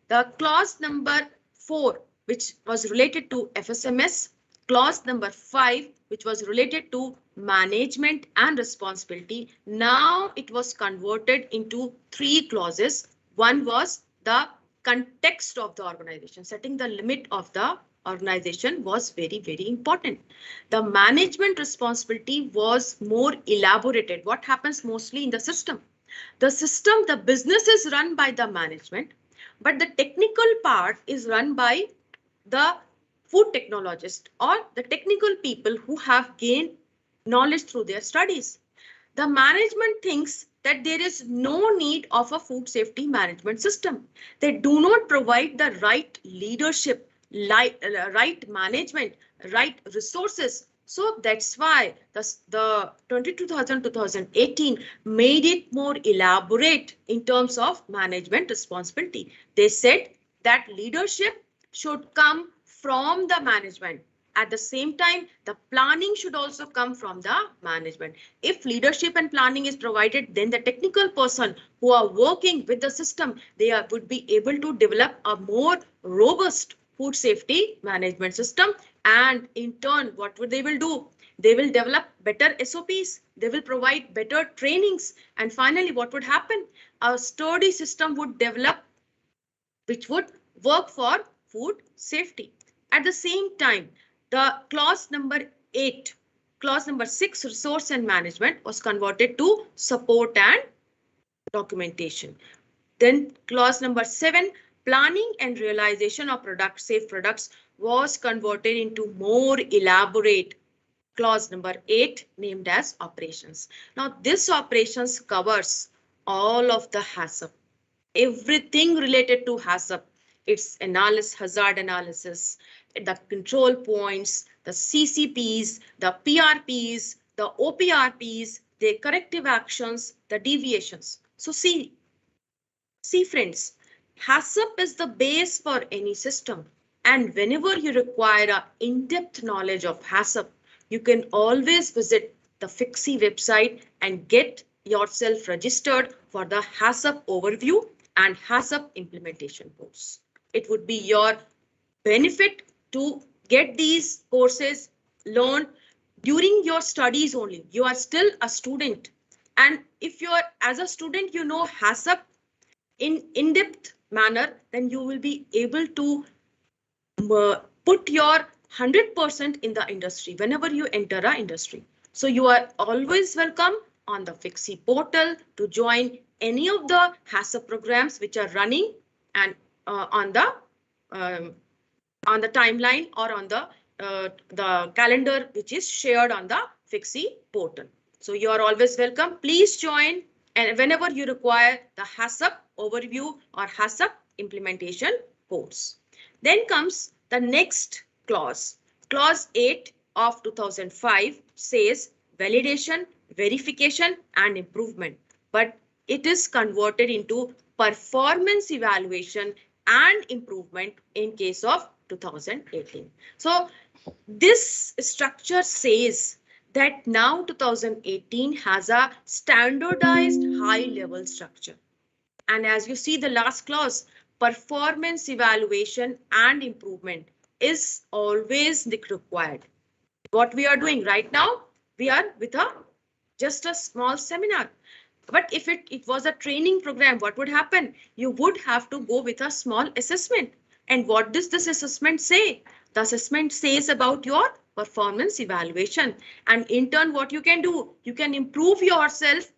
The clause number 4, which was related to FSMS, clause number 5, which was related to management and responsibility. Now it was converted into 3 clauses. One was the context of the organization, setting the limit of the organization was very, very important. The management responsibility was more elaborated. What happens mostly in the system? The business is run by the management, but the technical part is run by the food technologist or the technical people who have gained knowledge through their studies. The management thinks that there is no need of a food safety management system. They do not provide the right leadership, right management, right resources. So that's why the 2018 made it more elaborate in terms of management responsibility. They said that leadership should come from the management. At the same time, the planning should also come from the management. If leadership and planning is provided, then the technical person who are working with the system, would be able to develop a more robust food safety management system. And in turn, what they will do? They will develop better SOPs. They will provide better trainings. And finally, what would happen? A sturdy system would develop, which would work for food safety. At the same time, the clause number 8, clause number 6, resource and management was converted to support and documentation. Then clause number 7, planning and realization of safe products was converted into more elaborate clause number 8 named as operations. Now this operations covers all of the Hassab, everything related to Hassab. Its hazard analysis, the control points, the CCPs, the PRPs, the OPRPs, the corrective actions, the deviations. So see friends, Hassab is the base for any system. And whenever you require an in-depth knowledge of Hassab, you can always visit the FICSI website and get yourself registered for the Hassab overview and Hassab implementation course. It would be your benefit to get these courses learned during your studies only. You are still a student. And if you are as a student, you know Hassab in in-depth manner, then you will be able to put your 100% in the industry whenever you enter an industry. So you are always welcome on the FICSI portal to join any of the Hassab programs which are running and on the timeline or on the calendar which is shared on the FICSI portal. So you are always welcome. Please join, and whenever you require the Hassab overview or Hassab implementation course. Then comes the next clause. Clause 8 of 2005 says validation, verification and improvement, but it is converted into performance evaluation and improvement in case of 2018. So this structure says that now 2018 has a standardized high level structure. And as you see the last clause, performance evaluation and improvement is always required. What we are doing right now, we are with just a small seminar. But if it was a training program, what would happen? You would have to go with a small assessment. And what does this assessment say? The assessment says about your performance evaluation. And in turn, what you can do? You can improve yourself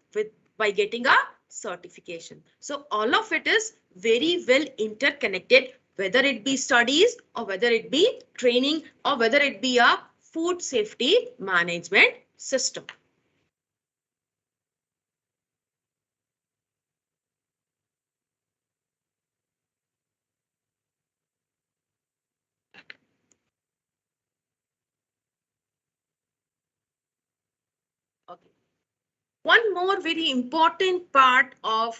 by getting a certification. So all of it is very well interconnected, whether it be studies or whether it be training or whether it be a food safety management system. Okay. One more very important part of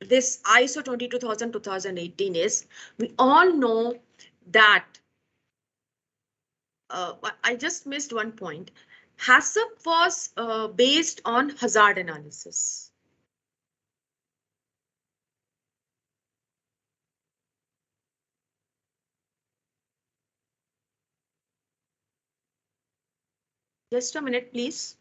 this ISO 22000-2018 is we all know that I just missed one point. Hassab was based on hazard analysis. Just a minute, please.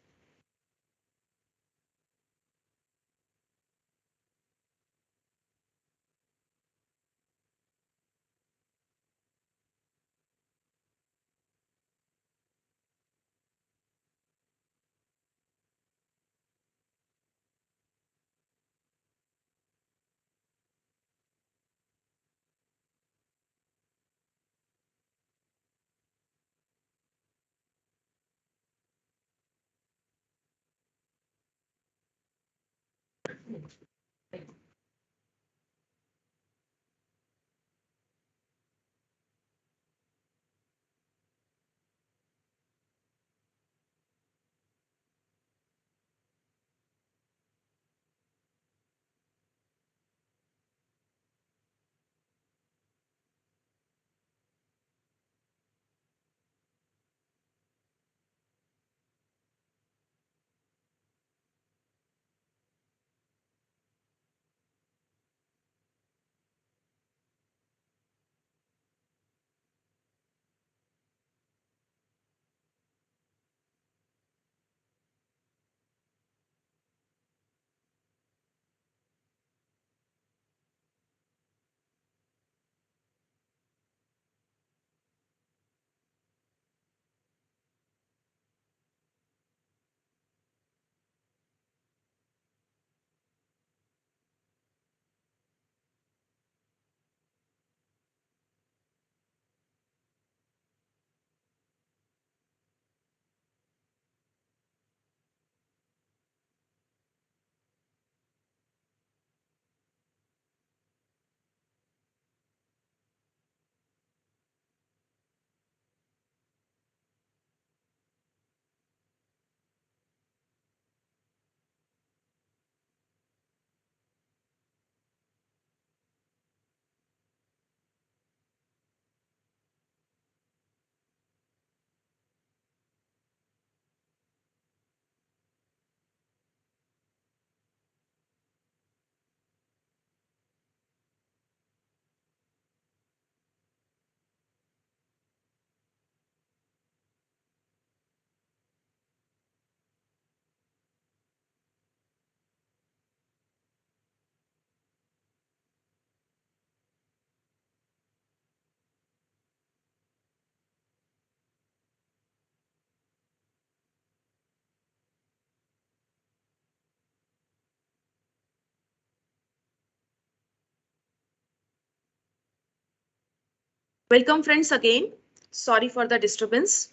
Welcome friends again. Sorry for the disturbance.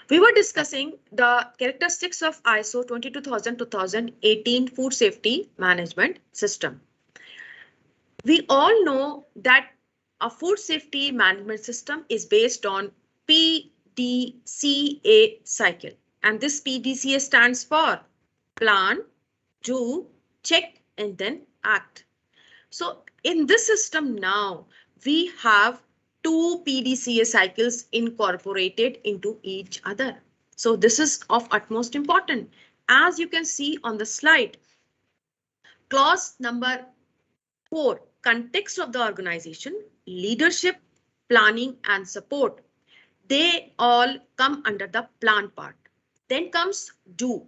We were discussing the characteristics of ISO 22000-2018 food safety management system. We all know that a food safety management system is based on PDCA cycle, and this PDCA stands for plan, do, check, and then act. So in this system now, we have two PDCA cycles incorporated into each other. So this is of utmost importance. As you can see on the slide, clause number 4, context of the organization, leadership, planning, and support. They all come under the plan part. Then comes do,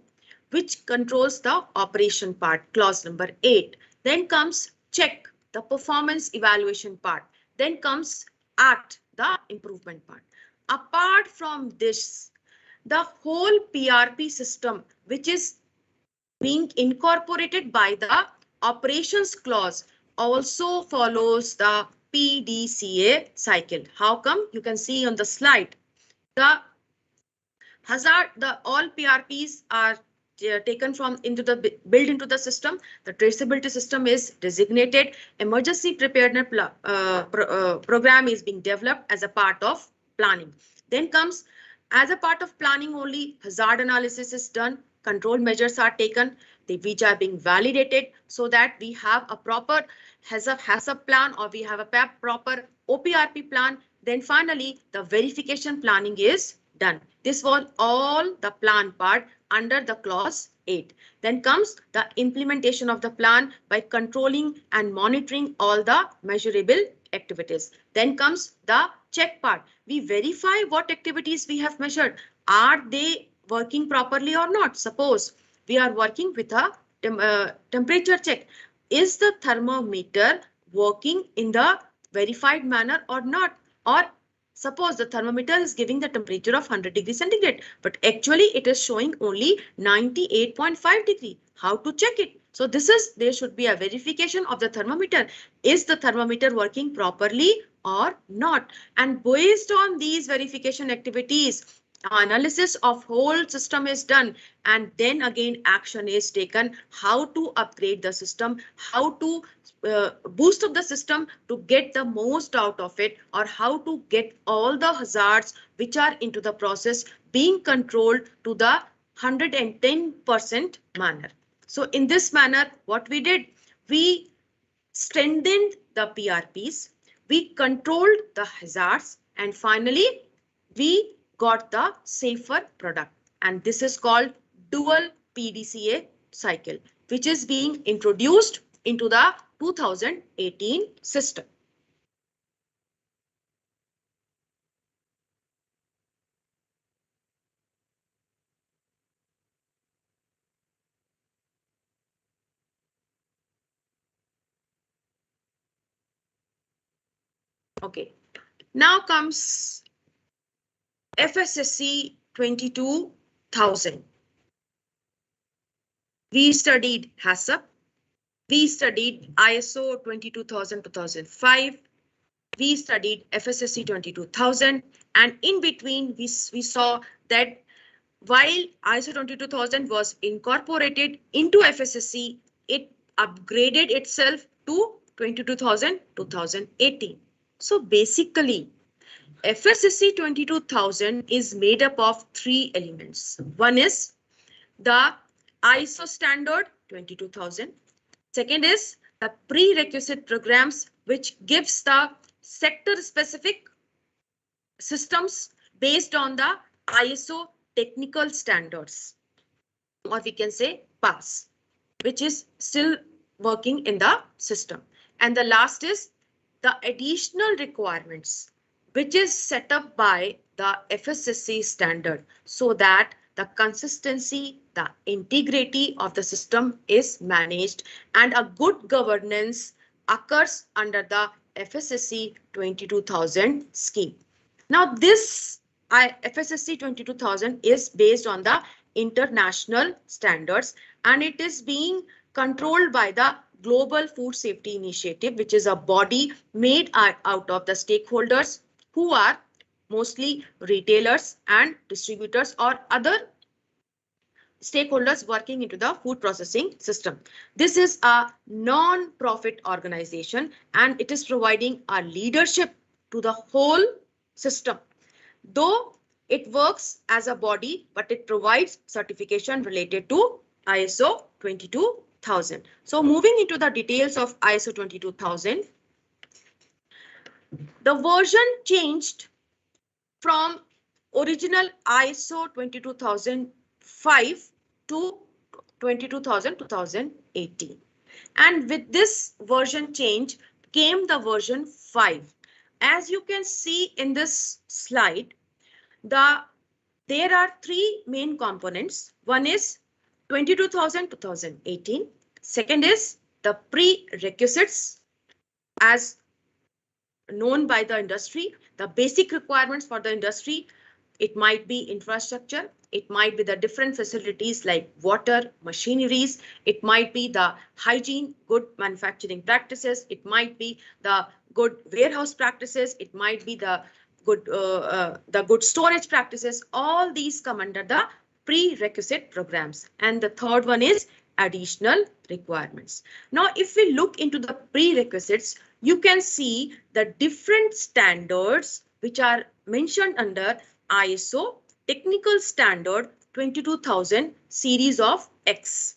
which controls the operation part, clause number 8. Then comes check, the performance evaluation part. Then comes act, the improvement part. Apart from this, the whole PRP system, which is being incorporated by the operations clause also follows the PDCA cycle. How come? You can see on the slide. The all PRPs are taken from built into the system. The traceability system is designated. Emergency preparedness program is being developed as a part of planning. Then comes, as a part of planning only, hazard analysis is done. Control measures are taken, which are being validated so that we have a proper Hassab plan, or we have a proper OPRP plan. Then finally, the verification planning is done. This was all the plan part under the clause 8. Then comes the implementation of the plan by controlling and monitoring all the measurable activities. Then comes the check part. We verify what activities we have measured. Are they working properly or not? Suppose we are working with a temperature check. Is the thermometer working in the verified manner or not? Or suppose the thermometer is giving the temperature of 100 degrees centigrade, but actually it is showing only 98.5 degree. How to check it? So there should be a verification of the thermometer. Is the thermometer working properly or not? And based on these verification activities, analysis of whole system is done, and then again action is taken. How to upgrade the system, how to boost up the system to get the most out of it, or how to get all the hazards which are into the process being controlled to the 110% manner. So in this manner, what we did, we strengthened the PRPs, we controlled the hazards, and finally we got the safer product. And this is called dual PDCA cycle, which is being introduced into the 2018 system. Okay, now comes Fssc 22,000. We studied Hassab. We studied ISO 22,000-2005. We studied Fssc 22,000. And in between, we saw that while ISO 22,000 was incorporated into Fssc, it upgraded itself to 22,000-2018. So basically, Fssc 22,000 is made up of 3 elements. One is the ISO standard 22,000. Second is the prerequisite programs, which gives the sector specific systems based on the ISO technical standards, or we can say PAS, which is still working in the system. And the last is the additional requirements, which is set up by the Fssc standard, so that the consistency, the integrity of the system is managed and a good governance occurs under the Fssc 22,000 scheme. Now this Fssc 22,000 is based on the international standards, and it is being controlled by the Global Food Safety Initiative, which is a body made out of the stakeholders who are mostly retailers and distributors or other stakeholders working into the food processing system. This is a non-profit organization, and it is providing a leadership to the whole system. Though it works as a body, but it provides certification related to ISO 22,000. So moving into the details of ISO 22,000, the version changed from original ISO 22,005 to 22,000-2018. And with this version change came the version 5. As you can see in this slide, there are 3 main components. One is 22,000-2018. Second is the prerequisites as known by the industry, the basic requirements for the industry it might be infrastructure, it might be the different facilities like water, machineries, it might be the hygiene, good manufacturing practices, it might be the good warehouse practices, it might be the good storage practices. All these come under the prerequisite programs. And the third one is additional requirements. Now, if we look into the prerequisites, you can see the different standards which are mentioned under ISO Technical Standard 22000 series of X.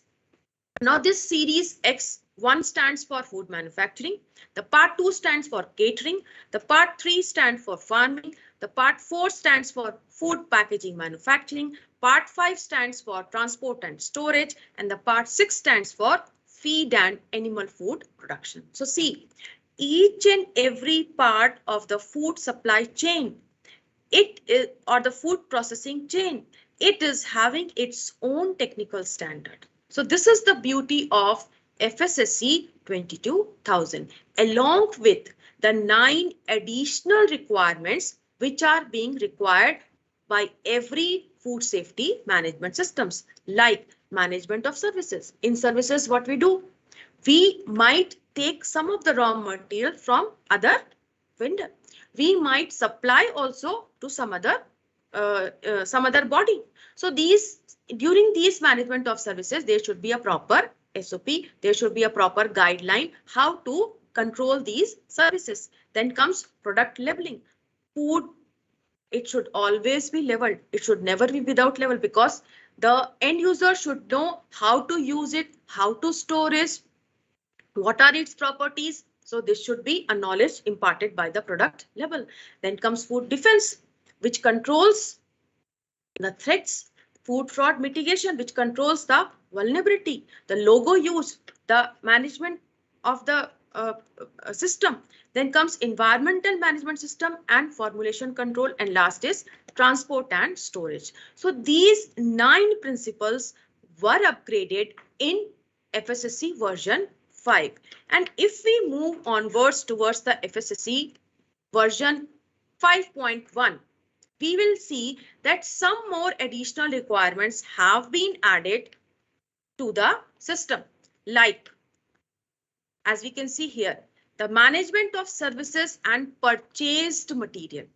Now this series X, 1 stands for food manufacturing, the part 2 stands for catering, the part 3 stands for farming, the part 4 stands for food packaging manufacturing, part 5 stands for transport and storage, and the part 6 stands for feed and animal food production. So see, each and every part of the food supply chain, it is, or the food processing chain, it is having its own technical standard. So this is the beauty of FSSC 22000, along with the 9 additional requirements which are being required by every food safety management systems, like management of services. In services, what we do? We might take some of the raw material from other vendor. We might supply also to some other body. So during these management of services, there should be a proper SOP. There should be a proper guideline how to control these services. Then comes product labeling. Food, it should always be labeled. It should never be without label, because the end user should know how to use it, how to store it, what are its properties. So this should be a knowledge imparted by the product label. Then comes food defense, which controls the threats, food fraud mitigation, which controls the vulnerability, the logo use, the management of the system. Then comes environmental management system and formulation control, and last is transport and storage. So these 9 principles were upgraded in FSSC version 5. And if we move onwards towards the FSSC version 5.1, we will see that some more additional requirements have been added to the system, like, as we can see here, the management of services and purchased material.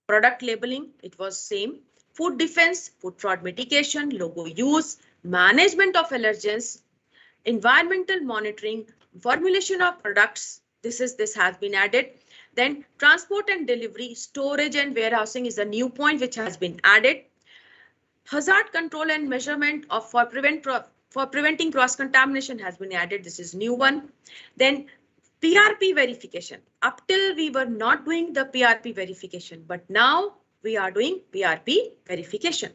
Product labeling, it was same. Food defense, food fraud mitigation, logo use, management of allergens, environmental monitoring, formulation of products. This has been added. Then transport and delivery, storage and warehousing is a new point which has been added. Hazard control and measurement of for preventing cross contamination has been added. This is new one. Then PRP verification. Up till we were not doing the PRP verification, but now we are doing PRP verification.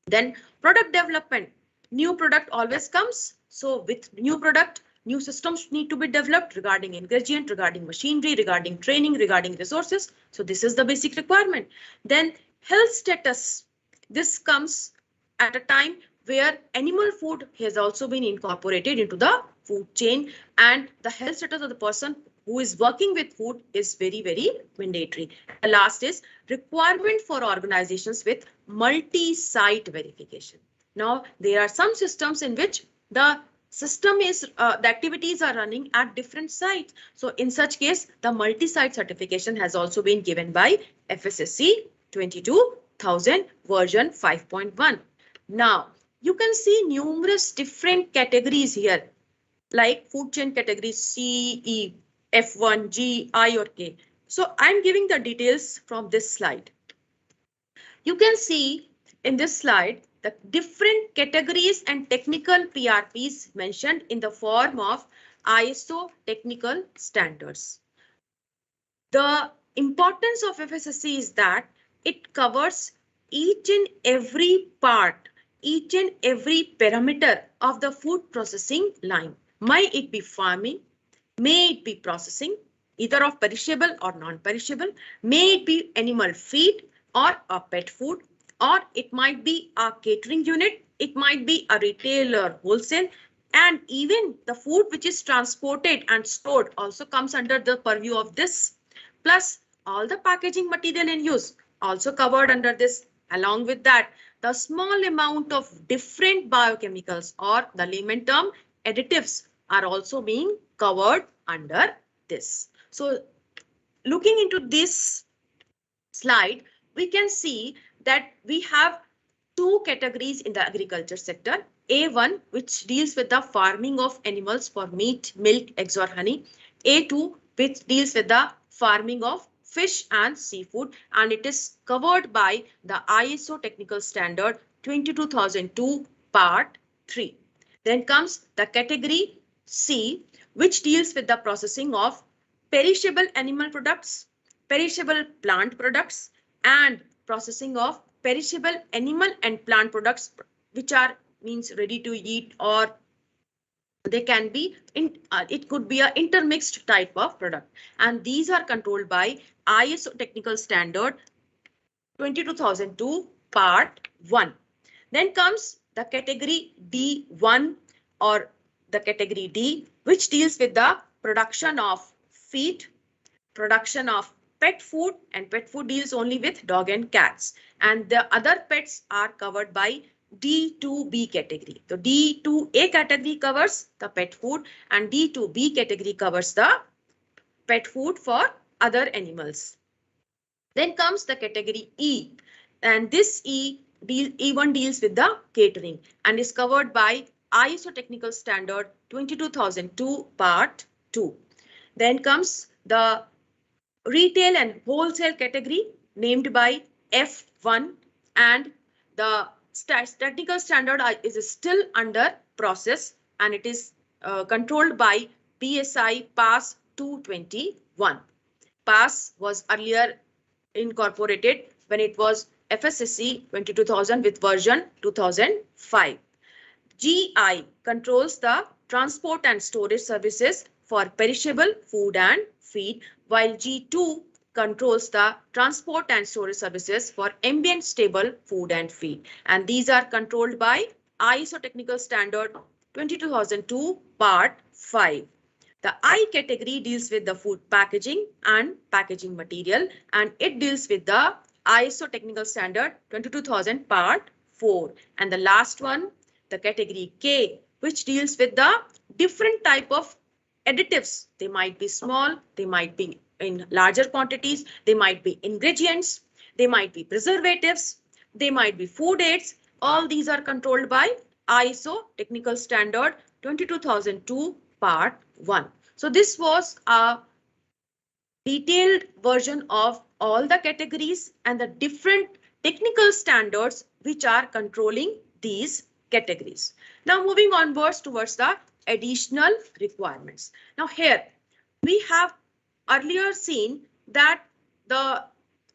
Then product development. New product always comes. So with new product, new systems need to be developed regarding ingredient, regarding machinery, regarding training, regarding resources. So this is the basic requirement. Then health status. This comes at a time where animal food has also been incorporated into the food chain, and the health status of the person who is working with food is very, very mandatory. The last is requirement for organizations with multi-site verification. Now, there are some systems in which the system is the activities are running at different sites. So in such case, the multi-site certification has also been given by FSSC 22000 version 5.1. Now, you can see numerous different categories here, like food chain categories C, E, F1, G, I or K. So I'm giving the details from this slide. You can see in this slide the different categories and technical PRPs mentioned in the form of ISO technical standards. The importance of FSSC is that it covers each and every part, each and every parameter of the food processing line. May it be farming, may it be processing, either of perishable or non-perishable, may it be animal feed or a pet food, or it might be a catering unit, it might be a retail or wholesale, and even the food which is transported and stored also comes under the purview of this, plus all the packaging material in use. also covered under this. Along with that, the small amount of different biochemicals, or the layman term additives, are also being covered under this. So looking into this slide, we can see that we have two categories in the agriculture sector. A1, which deals with the farming of animals for meat, milk, eggs or honey. A2, which deals with the farming of fish and seafood, and it is covered by the ISO technical standard 22002 part 3. Then comes the category C, which deals with the processing of perishable animal products, perishable plant products, and processing of perishable animal and plant products, which are means ready to eat, or they can be it could be an intermixed type of product, and these are controlled by ISO technical standard 22002 part 1. Then comes the category D1, or the category D, which deals with the production of feed, production of pet food, and pet food deals only with dog and cats, and the other pets are covered by D2B category. So D2A category covers the pet food, and D2B category covers the pet food for other animals. Then comes the category E, and this E1 deals with the catering and is covered by ISO technical standard 22002 part 2. Then comes the retail and wholesale category, named by F1, and the technical standard is still under process, and it is controlled by PSI PAS 221. PAS was earlier incorporated when it was Fssc 22000 with version 2005. GI controls the transport and storage services for perishable food and feed, while G2 controls the transport and storage services for ambient stable food and feed, and these are controlled by ISO technical standard 22002 part 5. The I category deals with the food packaging and packaging material, and it deals with the ISO technical standard 22000 part 4. And the last one, the category K, which deals with the different type of additives. They might be small, they might be in larger quantities, they might be ingredients, they might be preservatives, they might be food aids. All these are controlled by ISO technical standard 22002 part 1. So this was a detailed version of all the categories and the different technical standards which are controlling these categories. Now moving onwards towards the additional requirements. Now here we have earlier seen that the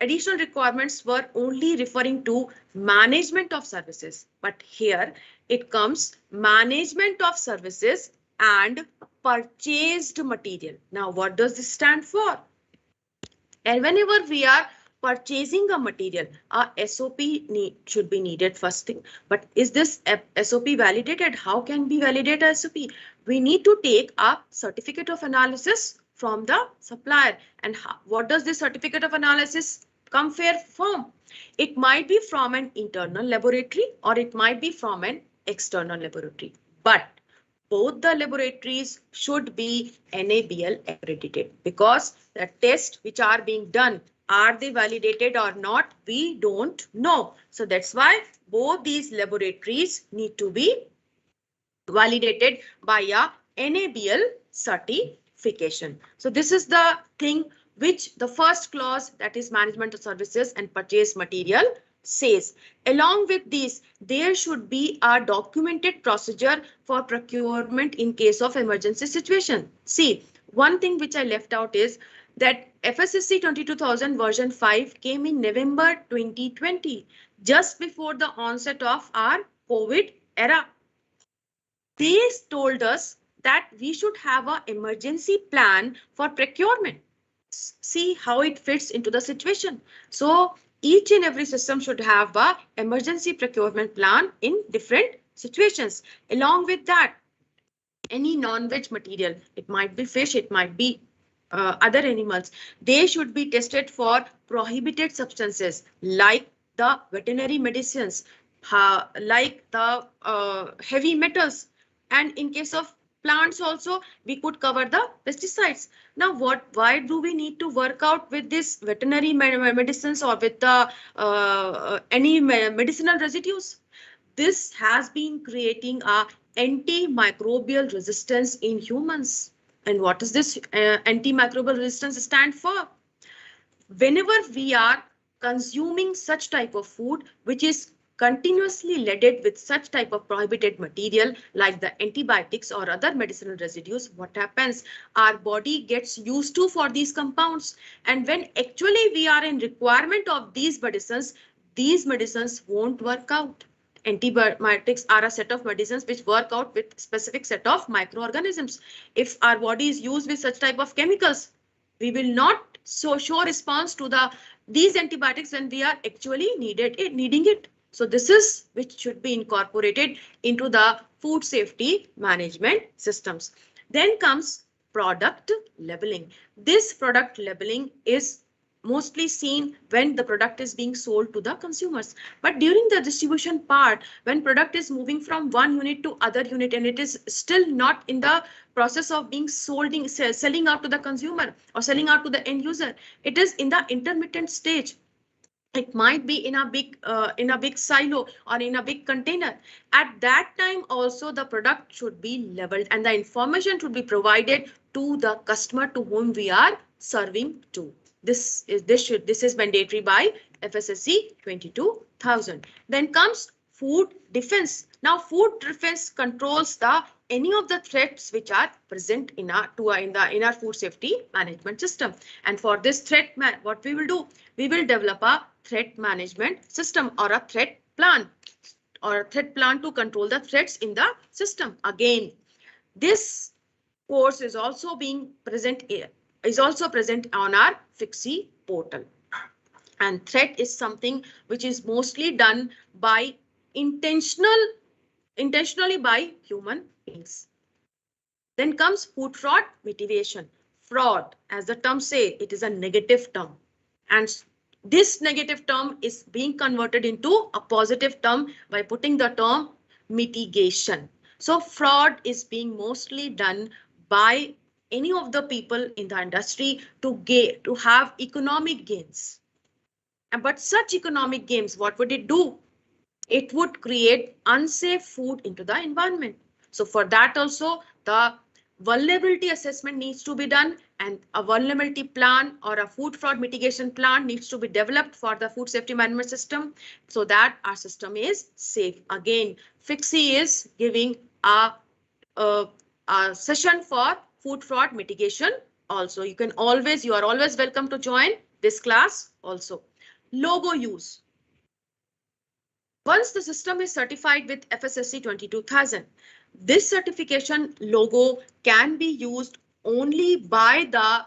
additional requirements were only referring to management of services, but here it comes management of services and purchased material. Now what does this stand for? And whenever we are purchasing a material, a SOP should be needed first thing. But is this SOP validated? How can we validate a SOP? We need to take a certificate of analysis from the supplier. And what does this certificate of analysis come from? It might be from an internal laboratory or it might be from an external laboratory. But both the laboratories should be NABL accredited, because the tests which are being done, are they validated or not? We don't know. So that's why both these laboratories need to be validated by a NABL certification. So this is the thing which the first clause, that is management of services and purchase material, says. Along with this, there should be a documented procedure for procurement in case of emergency situation. See, one thing which I left out is that FSSC 22000 version 5 came in November 2020, just before the onset of our COVID era. They told us that we should have an emergency plan for procurement. See how it fits into the situation. So each and every system should have an emergency procurement plan in different situations. Along with that, any non-veg material, it might be fish, it might be other animals, they should be tested for prohibited substances like the veterinary medicines, like the heavy metals, and in case of plants also we could cover the pesticides. Now why do we need to work out with this veterinary medicines or with the any medicinal residues? This has been creating a antimicrobial resistance in humans. And what does this antimicrobial resistance stand for? Whenever we are consuming such type of food which is continuously loaded with such type of prohibited material like the antibiotics or other medicinal residues, what happens? Our body gets used to for these compounds, and when actually we are in requirement of these medicines won't work out. Antibiotics are a set of medicines which work out with specific set of microorganisms. If our body is used with such type of chemicals, we will not show response to these antibiotics when we are actually needing it. So this is which should be incorporated into the food safety management systems. Then comes product labeling. This product labeling is mostly seen when the product is being sold to the consumers. But during the distribution part, when product is moving from one unit to other unit and it is still not in the process of being selling out to the consumer or selling out to the end user, it is in the intermittent stage. It might be in a big silo or in a big container. At that time also the product should be labeled and the information should be provided to the customer to whom we are serving to. This is mandatory by FSSC 22000. Then comes food defense. Now food defense controls any of the threats which are present in our food safety management system. And for this threat, what we will do? We will develop a threat management system or a threat plan to control the threats in the system. Again, this course is also present on our FICSI portal. And threat is something which is mostly done by intentionally by human beings. Then comes food fraud mitigation. Fraud, as the term say, it is a negative term, and this negative term is being converted into a positive term by putting the term mitigation. So fraud is being mostly done by any of the people in the industry to have economic gains. But such economic gains, what would it do? It would create unsafe food into the environment. So for that also the vulnerability assessment needs to be done, and a vulnerability plan or a food fraud mitigation plan needs to be developed for the food safety management system so that our system is safe. Again, FICSI is giving a session for food fraud mitigation also. You are always welcome to join this class also. Logo use. Once the system is certified with FSSC 22000, this certification logo can be used only by the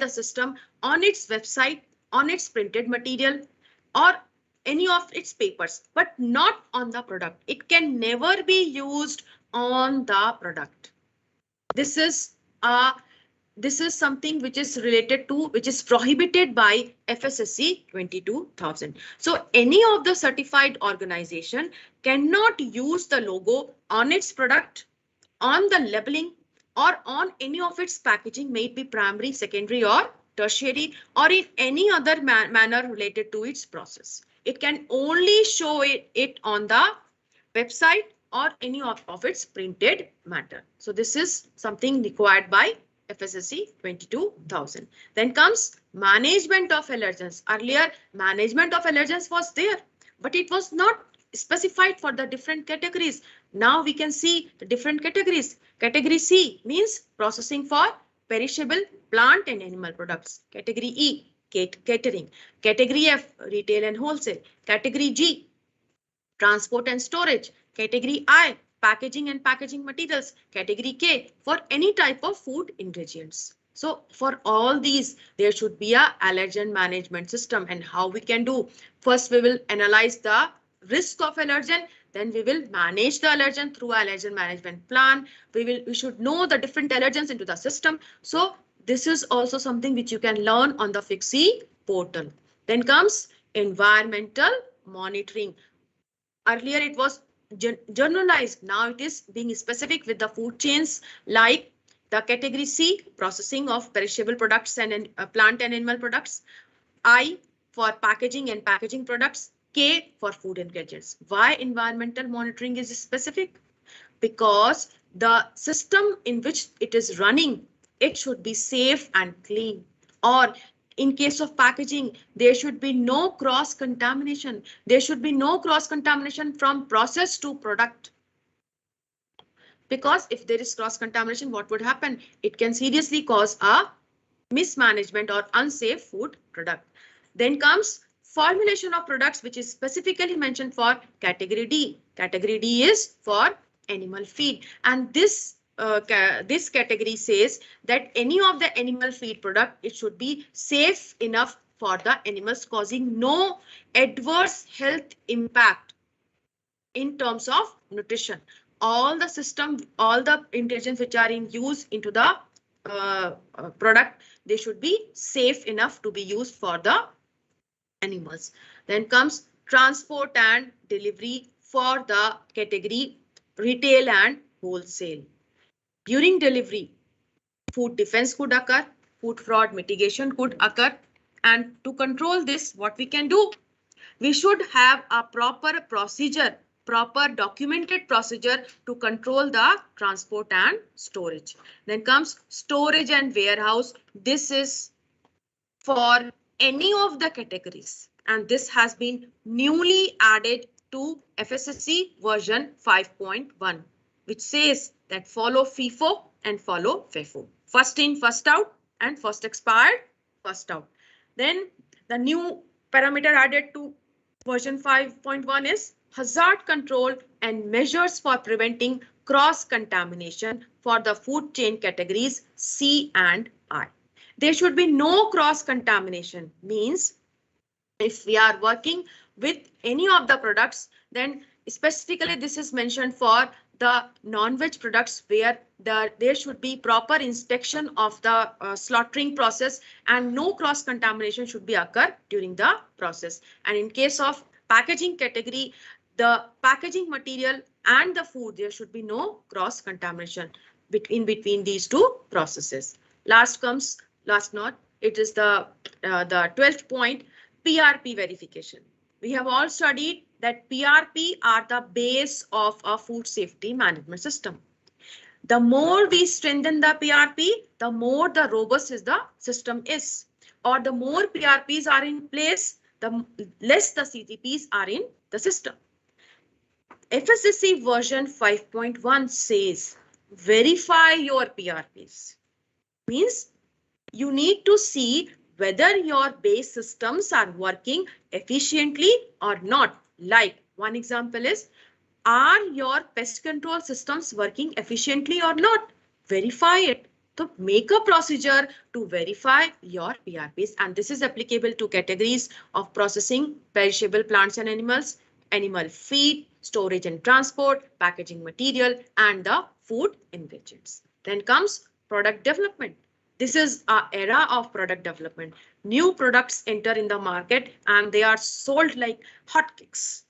system on its website, on its printed material, or any of its papers, but not on the product. It can never be used on the product. This is something which is prohibited by FSSC 22000. So any of the certified organization cannot use the logo on its product, on the labeling, or on any of its packaging, may it be primary, secondary, or tertiary, or in any other manner related to its process. It can only show it on the website or any of its printed matter. So this is something required by FSSC 22000. Then comes management of allergens. Earlier, management of allergens was there, but it was not specified for the different categories. Now we can see the different categories. Category C means processing for perishable plant and animal products. Category E, catering. Category F, retail and wholesale. Category G, transport and storage. Category I, packaging and packaging materials. Category K, for any type of food ingredients. So for all these, there should be a allergen management system. And how we can do? First, we will analyze the risk of allergen. Then we will manage the allergen through allergen management plan. We should know the different allergens into the system. So This is also something which you can learn on the FICSI portal. Then comes environmental monitoring. Earlier it was generalized. Now it is being specific with the food chains, like the category C, processing of perishable products and plant and animal products. I for packaging and packaging products. K for food ingredients. Why environmental monitoring is specific? Because the system in which it is running, it should be safe and clean. Or in case of packaging, there should be no cross contamination. There should be no cross contamination from process to product. Because if there is cross contamination, what would happen? It can seriously cause a mismanagement or unsafe food product. Then comes formulation of products, which is specifically mentioned for category D. Category D is for animal feed, and this category says that any of the animal feed product, it should be safe enough for the animals, causing no adverse health impact in terms of nutrition. All the system, all the ingredients which are in use into the product, they should be safe enough to be used for the animals. Then comes transport and delivery for the category retail and wholesale. During delivery, food defense could occur, food fraud mitigation could occur, and to control this, what we can do? We should have a proper procedure, proper documented procedure to control the transport and storage. Then comes storage and warehouse. This is for any of the categories, and this has been newly added to Fssc version 5.1, which says that follow FIFO and follow FIFO. First in, first out, and first expired, first out. Then the new parameter added to version 5.1 is hazard control and measures for preventing cross contamination for the food chain categories C and I. There should be no cross contamination, means if we are working with any of the products, then specifically this is mentioned for the non-veg products, where there should be proper inspection of the slaughtering process and no cross contamination should be occur during the process. And in case of packaging category, the packaging material and the food, there should be no cross contamination between these two processes. Last note, it is the 12th point, PRP verification. We have all studied that PRP are the base of a food safety management system. The more we strengthen the PRP, the more the robust is the system is, or the more PRPs are in place, the less the CTPs are in the system. Fssc version 5.1 says verify your PRPs. Means you need to see whether your base systems are working efficiently or not. Like one example is, are your pest control systems working efficiently or not? Verify it. So make a procedure to verify your PRPs, and this is applicable to categories of processing perishable plants and animals, animal feed, storage and transport, packaging material, and the food ingredients. Then comes product development. This is an era of product development. New products enter in the market and they are sold like hotcakes.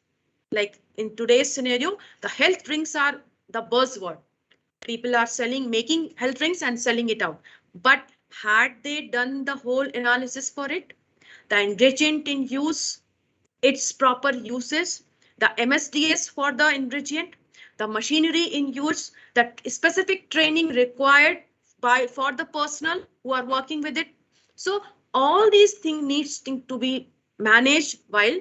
Like in today's scenario, the health drinks are the buzzword. People are making health drinks and selling it out. But had they done the whole analysis for it? The ingredient in use, its proper uses, the MSDS for the ingredient, the machinery in use, the specific training required for the personnel who are working with it. So all these things needs to be managed while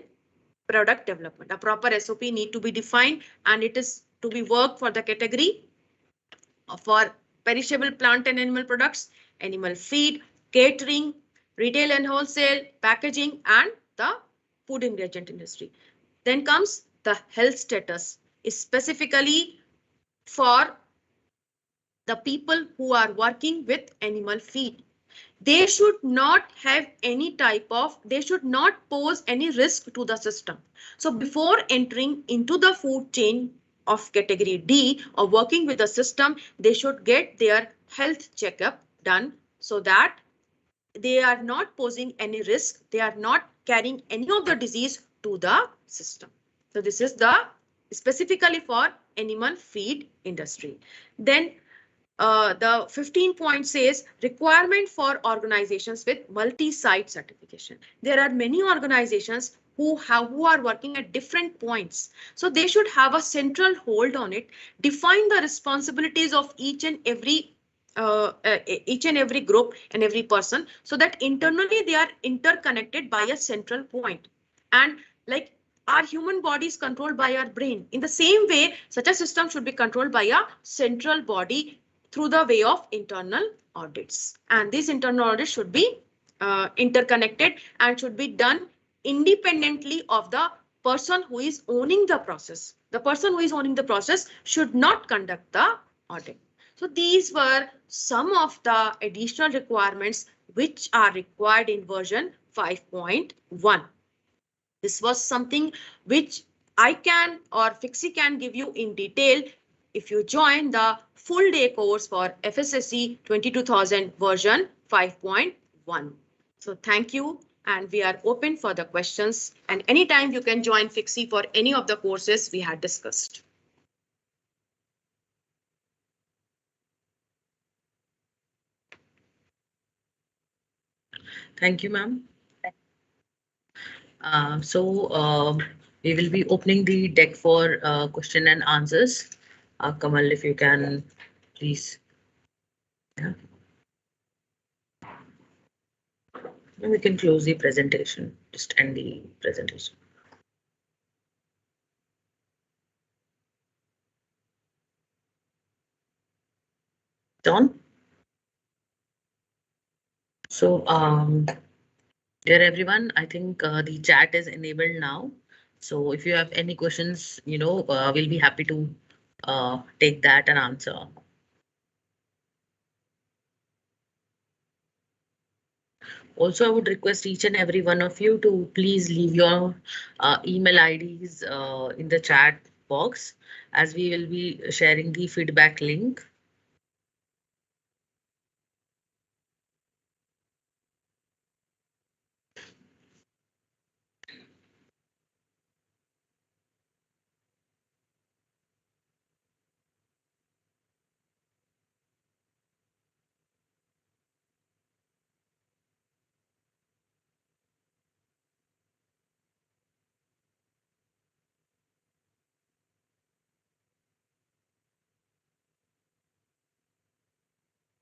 product development. A proper SOP need to be defined, and it is to be worked for the category for perishable plant and animal products, animal feed, catering, retail and wholesale, packaging, and the food ingredient industry. Then comes the health status, is specifically for the people who are working with animal feed. They should not have any type of, they should not pose any risk to the system. So before entering into the food chain of category D or working with the system, they should get their health checkup done so that they are not posing any risk. They are not carrying any of the disease to the system. So this is the specifically for animal feed industry. Then the 15 point says requirement for organizations with multi-site certification. There are many organizations who are working at different points. So they should have a central hold on it, define the responsibilities of each and every group and every person, so that internally they are interconnected by a central point. And like our human body is controlled by our brain, in the same way such a system should be controlled by a central body through the way of internal audits. And these internal audits should be interconnected and should be done independently of the person who is owning the process. The person who is owning the process should not conduct the audit. So these were some of the additional requirements which are required in version 5.1. This was something which I can or FICSI can give you in detail if you join the full day course for FSSC 22000 version 5.1. So thank you, and we are open for the questions, and anytime you can join FICSI for any of the courses we had discussed. Thank you, ma'am. We will be opening the deck for question and answers. Kamal, if you can, please. Yeah. We can close the presentation, just end the presentation. Done. So, dear everyone, I think the chat is enabled now. So if you have any questions, we'll be happy to take that and answer. Also, I would request each and every one of you to please leave your email IDs in the chat box, as we will be sharing the feedback link.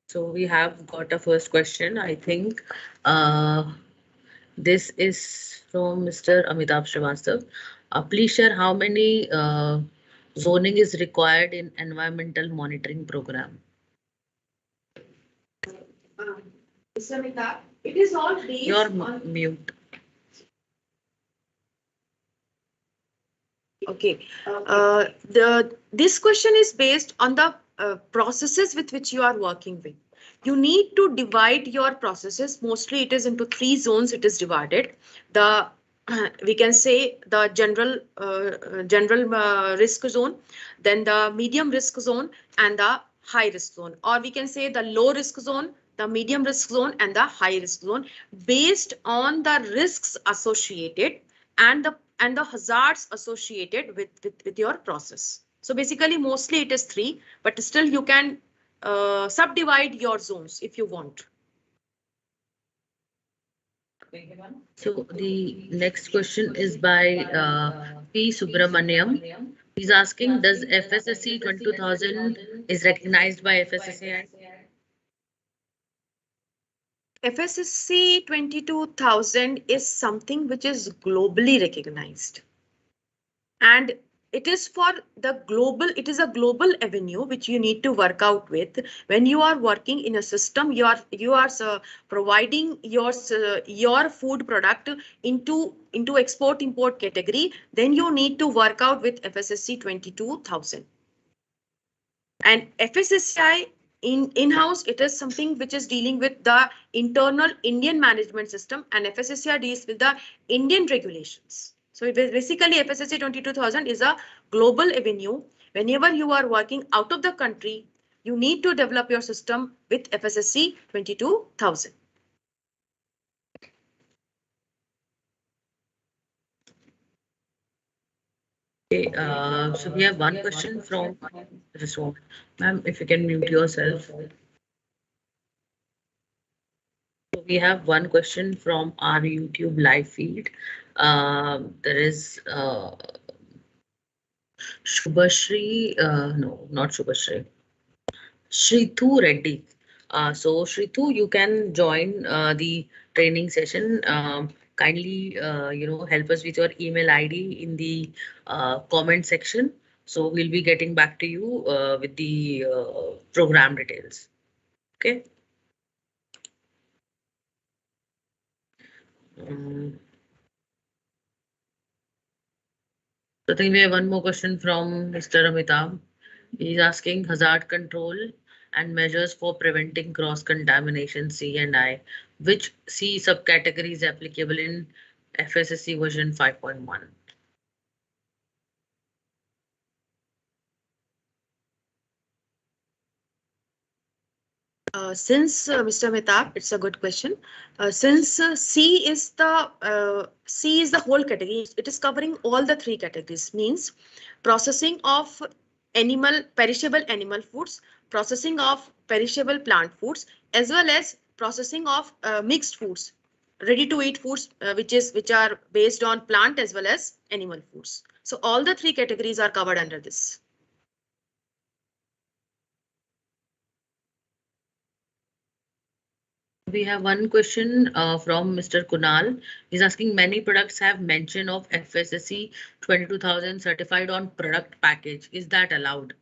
So we have got a first question. I think this is from Mr. Amitabh Srivastav. Please share how many zoning is required in environmental monitoring program. Mr. Amitabh, it is all based You're on mute. Okay. This question is based on the processes with which you are working with. You need to divide your processes. Mostly it is into 3 zones. It is divided. The we can say the general risk zone, then the medium risk zone, and the high risk zone, or we can say the low risk zone, the medium risk zone, and the high risk zone, based on the risks associated and the hazards associated with your process. So basically, mostly it is 3, but still you can subdivide your zones if you want. So the next question is by P. Subramaniam. He's asking, does FSSC 22000 is recognized by FSSAI? FSSC 22000 is something which is globally recognized, and it is for the global. It is a global avenue which you need to work out with. When you are working in a system, you are providing your food product into export import category. Then you need to work out with FSSC 22000, and FSSAI in-house, it is something which is dealing with the internal Indian management system, and FSSAI deals with the Indian regulations. So basically FSSC 22000 is a global avenue. Whenever you are working out of the country, you need to develop your system with FSSC 22000. Okay, so we have one question from just one. Ma'am, if you can mute yourself. So we have one question from our YouTube live feed. There is Shubhashri, no, not Shubhashri. Shrithu Reddy. So Shrithu, you can join the training session. Kindly, help us with your email ID in the comment section. So we'll be getting back to you with the program details. Okay. So I think we have one more question from Mr. Amitabh. He's asking hazard control and measures for preventing cross-contamination C and I. Which C subcategory is applicable in FSSC version 5.1? Since Mr. Mehtab, it's a good question. Since C is the whole category, it is covering all the three categories. Means processing of perishable animal foods, processing of perishable plant foods, as well as processing of mixed foods, ready to eat foods, which are based on plant as well as animal foods. So all the three categories are covered under this. We have one question from Mr. Kunal. He's asking many products have mention of FSSC 22000 certified on product package. Is that allowed?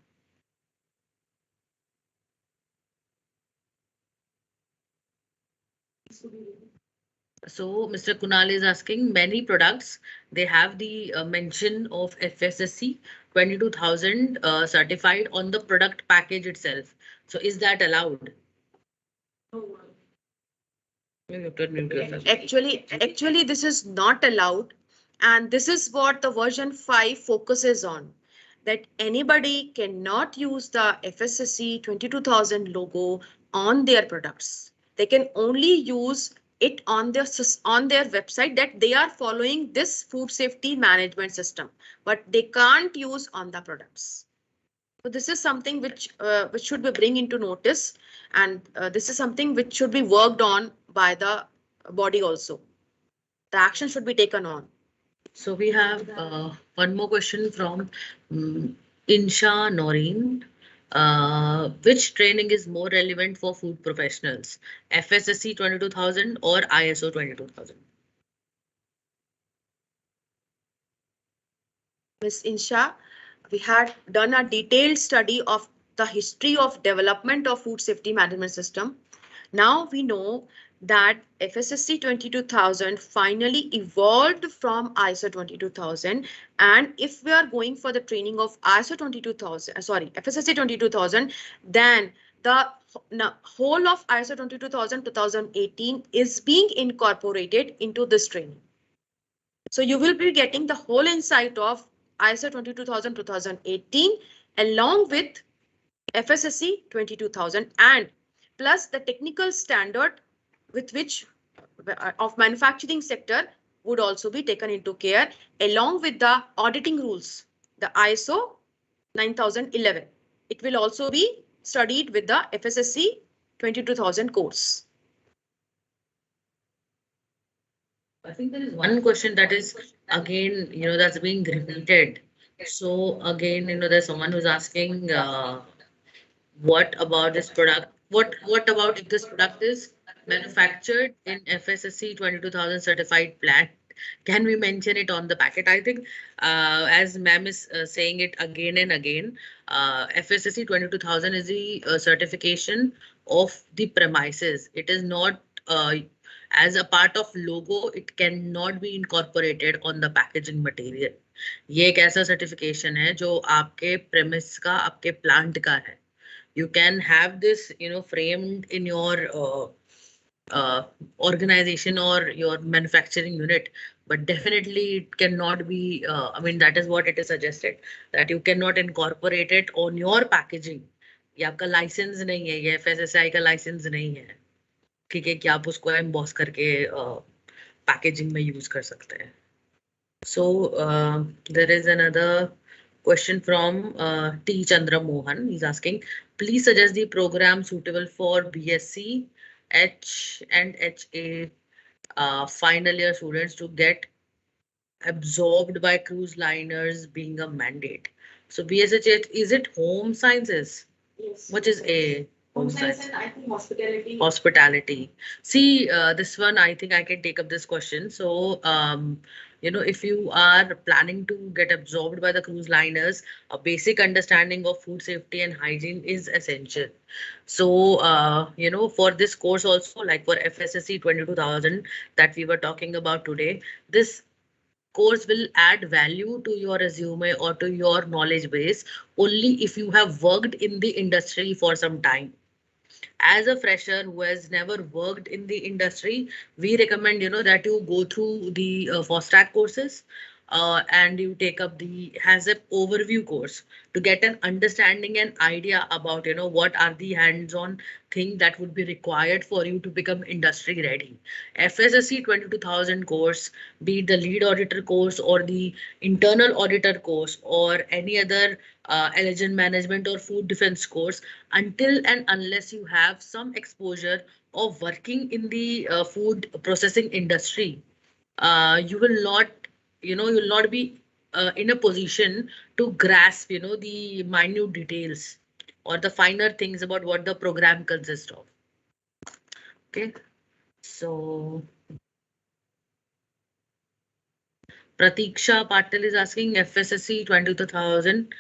So Mr. Kunal is asking many products, they have the mention of FSSC 22000 certified on the product package itself. So is that allowed? Actually, this is not allowed. And this is what the version 5 focuses on, that anybody cannot use the FSSC 22000 logo on their products. They can only use it on their website that they are following this food safety management system, but they can't use on the products. So this is something which should be bring into notice, and this is something which should be worked on by the body also. The action should be taken on. So we have one more question from Insha Noreen. Which training is more relevant for food professionals? FSSC 22000 or ISO 22000? Ms. Insha, we had done a detailed study of the history of development of food safety management system. Now we know that FSSC 22000 finally evolved from ISO 22000, and if we are going for the training of ISO 22000, FSSC 22000, then the whole of ISO 22000 2018 is being incorporated into this training. So you will be getting the whole insight of ISO 22000 2018 along with FSSC 22000 and plus the technical standard with which of manufacturing sector would also be taken into care along with the auditing rules, the ISO 9011. It will also be studied with the FSSC 22000 course. I think there is one question that is again, that's being repeated. So again, there's someone who's asking, what about this product? What about if this product is manufactured in FSSC 22000 certified plant? Can we mention it on the packet? I think as ma'am is saying it again and again, FSSC 22000 is the certification of the premises. It is not as a part of logo, it cannot be incorporated on the packaging material. ये एक ऐसा certification है जो आपके premise का, आपके plant का है. You can have this, framed in your organization or your manufacturing unit, but definitely it cannot be, that is what it is suggested, that you cannot incorporate it on your packaging ये आपका licence नहीं है, ये FSSAI का licence नहीं है, ठीक है, कि आप उसको एम्बॉस करके पैकेजिंग में यूज कर सकते हैं. So there is another question from T. Chandra Mohan. He's asking, please suggest the program suitable for BSc, H and HA final year students to get absorbed by cruise liners being a mandate. So BSH, is it home sciences? Yes. What is A? Home science and I think hospitality. Hospitality. See, this one, I think I can take up this question. So, if you are planning to get absorbed by the cruise liners, a basic understanding of food safety and hygiene is essential. So, for this course also, like for FSSC 22,000 that we were talking about today, this course will add value to your resume or to your knowledge base only if you have worked in the industry for some time. As a fresher who has never worked in the industry, we recommend that you go through the FOSTAC courses and you take up the HACCP overview course to get an understanding and idea about what are the hands-on thing that would be required for you to become industry ready. FSSC 22,000 course, be it the lead auditor course or the internal auditor course or any other allergen management or food defense course, until and unless you have some exposure of working in the food processing industry, you will not, you will not be in a position to grasp, the minute details or the finer things about what the program consists of. Okay, so Pratiksha Patel is asking, FSSC 22,000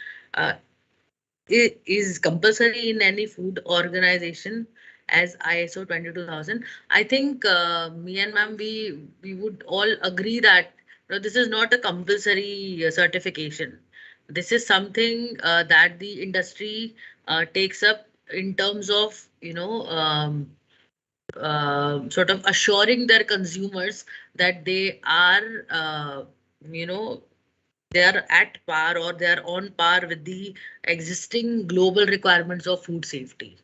is compulsory in any food organization as ISO 22,000. I think me and ma'am, we would all agree that this is not a compulsory certification. This is something that the industry takes up in terms of sort of assuring their consumers that they are they are at par or they are on par with the existing global requirements of food safety.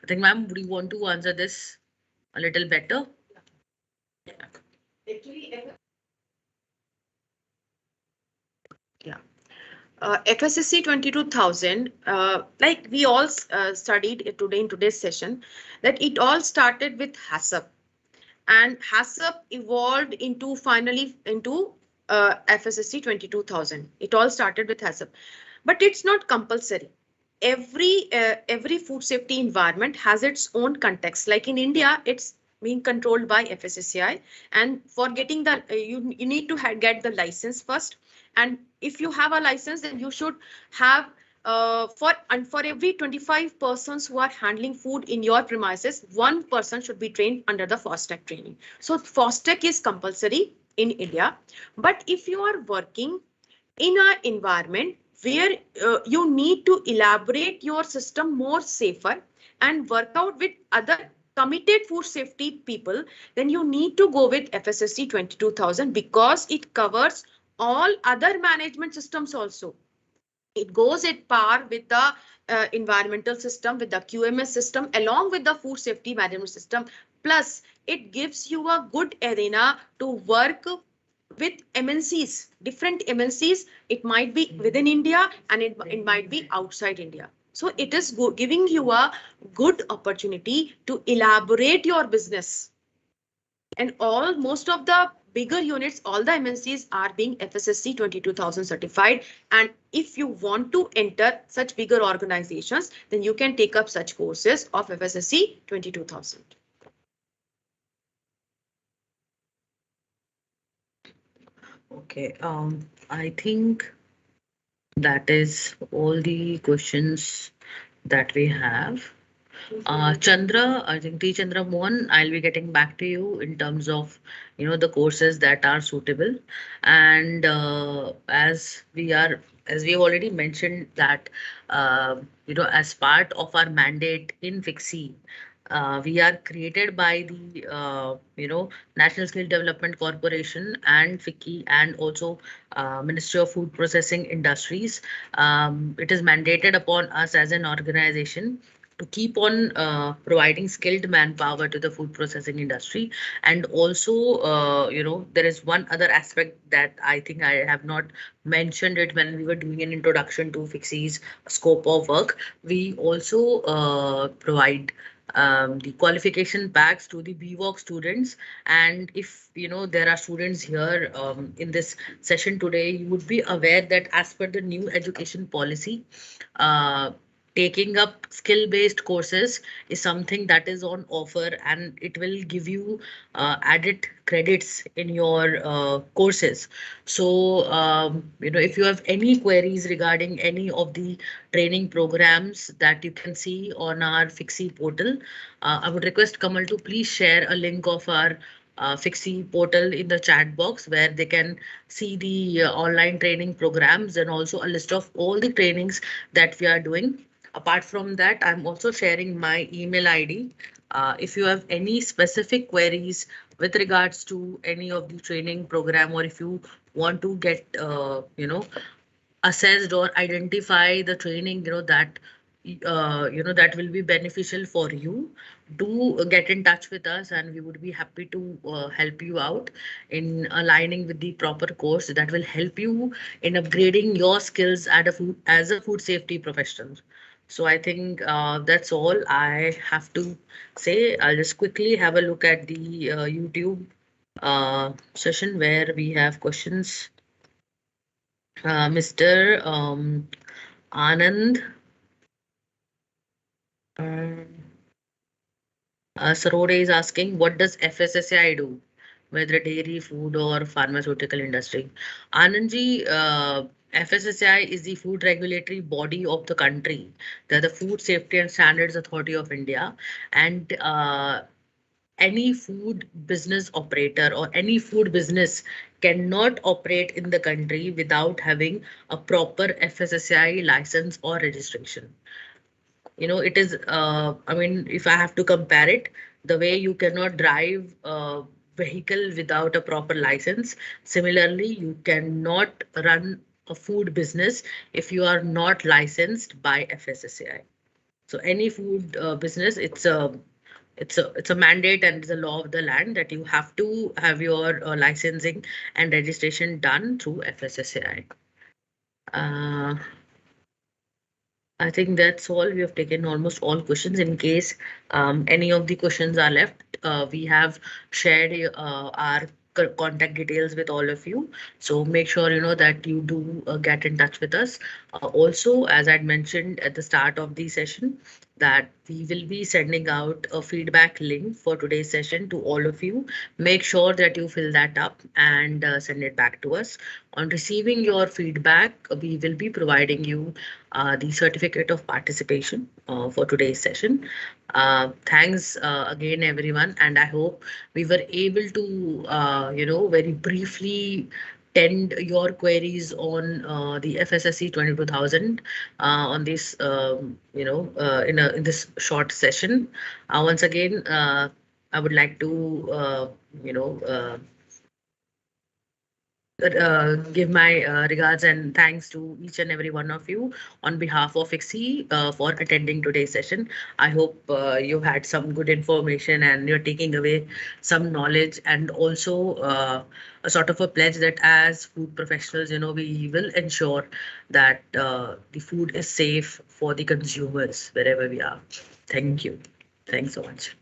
I think, ma'am, would you want to answer this a little better? Actually, yeah. FSSC 22,000, like we all studied today in today's session, that it all started with HACCP, and HACCP evolved into finally into FSSC 22,000. It all started with HACCP, but it's not compulsory. Every food safety environment has its own context. Like in India, it's being controlled by FSSAI, and for getting the you need to get the license first. And if you have a license, then you should have for every 25 persons who are handling food in your premises, one person should be trained under the FOSTAC training. So FOSTAC is compulsory in India. But if you are working in an environment where you need to elaborate your system more safer and work out with other committed food safety people, then you need to go with FSSC 22,000 because it covers all other management systems also. It goes at par with the environmental system, with the QMS system, along with the food safety management system. Plus, it gives you a good arena to work with MNCs, different MNCs. It might be within India and it might be outside India. So it is giving you a good opportunity to elaborate your business. And most of the bigger units, all the MNCs are being FSSC 22,000 certified. And if you want to enter such bigger organizations, then you can take up such courses of FSSC 22,000. Okay, I think that is all the questions that we have. Chandra, I think T. Chandra Mohan, I'll be getting back to you in terms of, the courses that are suitable. And as we have already mentioned that, as part of our mandate in FICSI, we are created by the, National Skill Development Corporation and FICCI and also Ministry of Food Processing Industries. It is mandated upon us as an organization to keep on providing skilled manpower to the food processing industry. And also, there is one other aspect that I think I have not mentioned it when we were doing an introduction to FICSI's scope of work. We also provide the qualification packs to the BVOC students. And if there are students here in this session today, you would be aware that as per the new education policy, uh, taking up skill-based courses is something that is on offer, and it will give you added credits in your courses. So, if you have any queries regarding any of the training programs that you can see on our FICSI portal, I would request Kamal to please share a link of our FICSI portal in the chat box, where they can see the online training programs and also a list of all the trainings that we are doing. Apart from that, I'm also sharing my email ID. If you have any specific queries with regards to any of the training program, or if you want to get, assessed or identify the training, that will be beneficial for you, do get in touch with us, and we would be happy to help you out in aligning with the proper course that will help you in upgrading your skills as a food safety professional. So I think that's all I have to say. I'll just quickly have a look at the YouTube session where we have questions. Mr. Anand Sarode is asking, what does FSSAI do, whether dairy, food, or pharmaceutical industry? Anandji, FSSAI is the food regulatory body of the country. They're the Food Safety and Standards Authority of India, and any food business operator or any food business cannot operate in the country without having a proper FSSAI license or registration. It is, if I have to compare it, the way you cannot drive a vehicle without a proper license, similarly, you cannot run a food business if you are not licensed by FSSAI. So any food business, it's a mandate and it's a law of the land that you have to have your licensing and registration done through FSSAI. I think that's all. We have taken almost all questions. In case any of the questions are left, we have shared our contact details with all of you. So make sure that you do get in touch with us. Also, as I'd mentioned at the start of the session, that we will be sending out a feedback link for today's session to all of you. Make sure that you fill that up and send it back to us. On receiving your feedback, we will be providing you the certificate of participation for today's session. Thanks again, everyone, and I hope we were able to, very briefly tend your queries on the FSSC 22000 on this, in this short session. Once again, I would like to, give my regards and thanks to each and every one of you on behalf of FICSI for attending today's session. I hope you had some good information and you're taking away some knowledge, and also a sort of a pledge that as food professionals, we will ensure that the food is safe for the consumers wherever we are. Thank you. Thanks so much.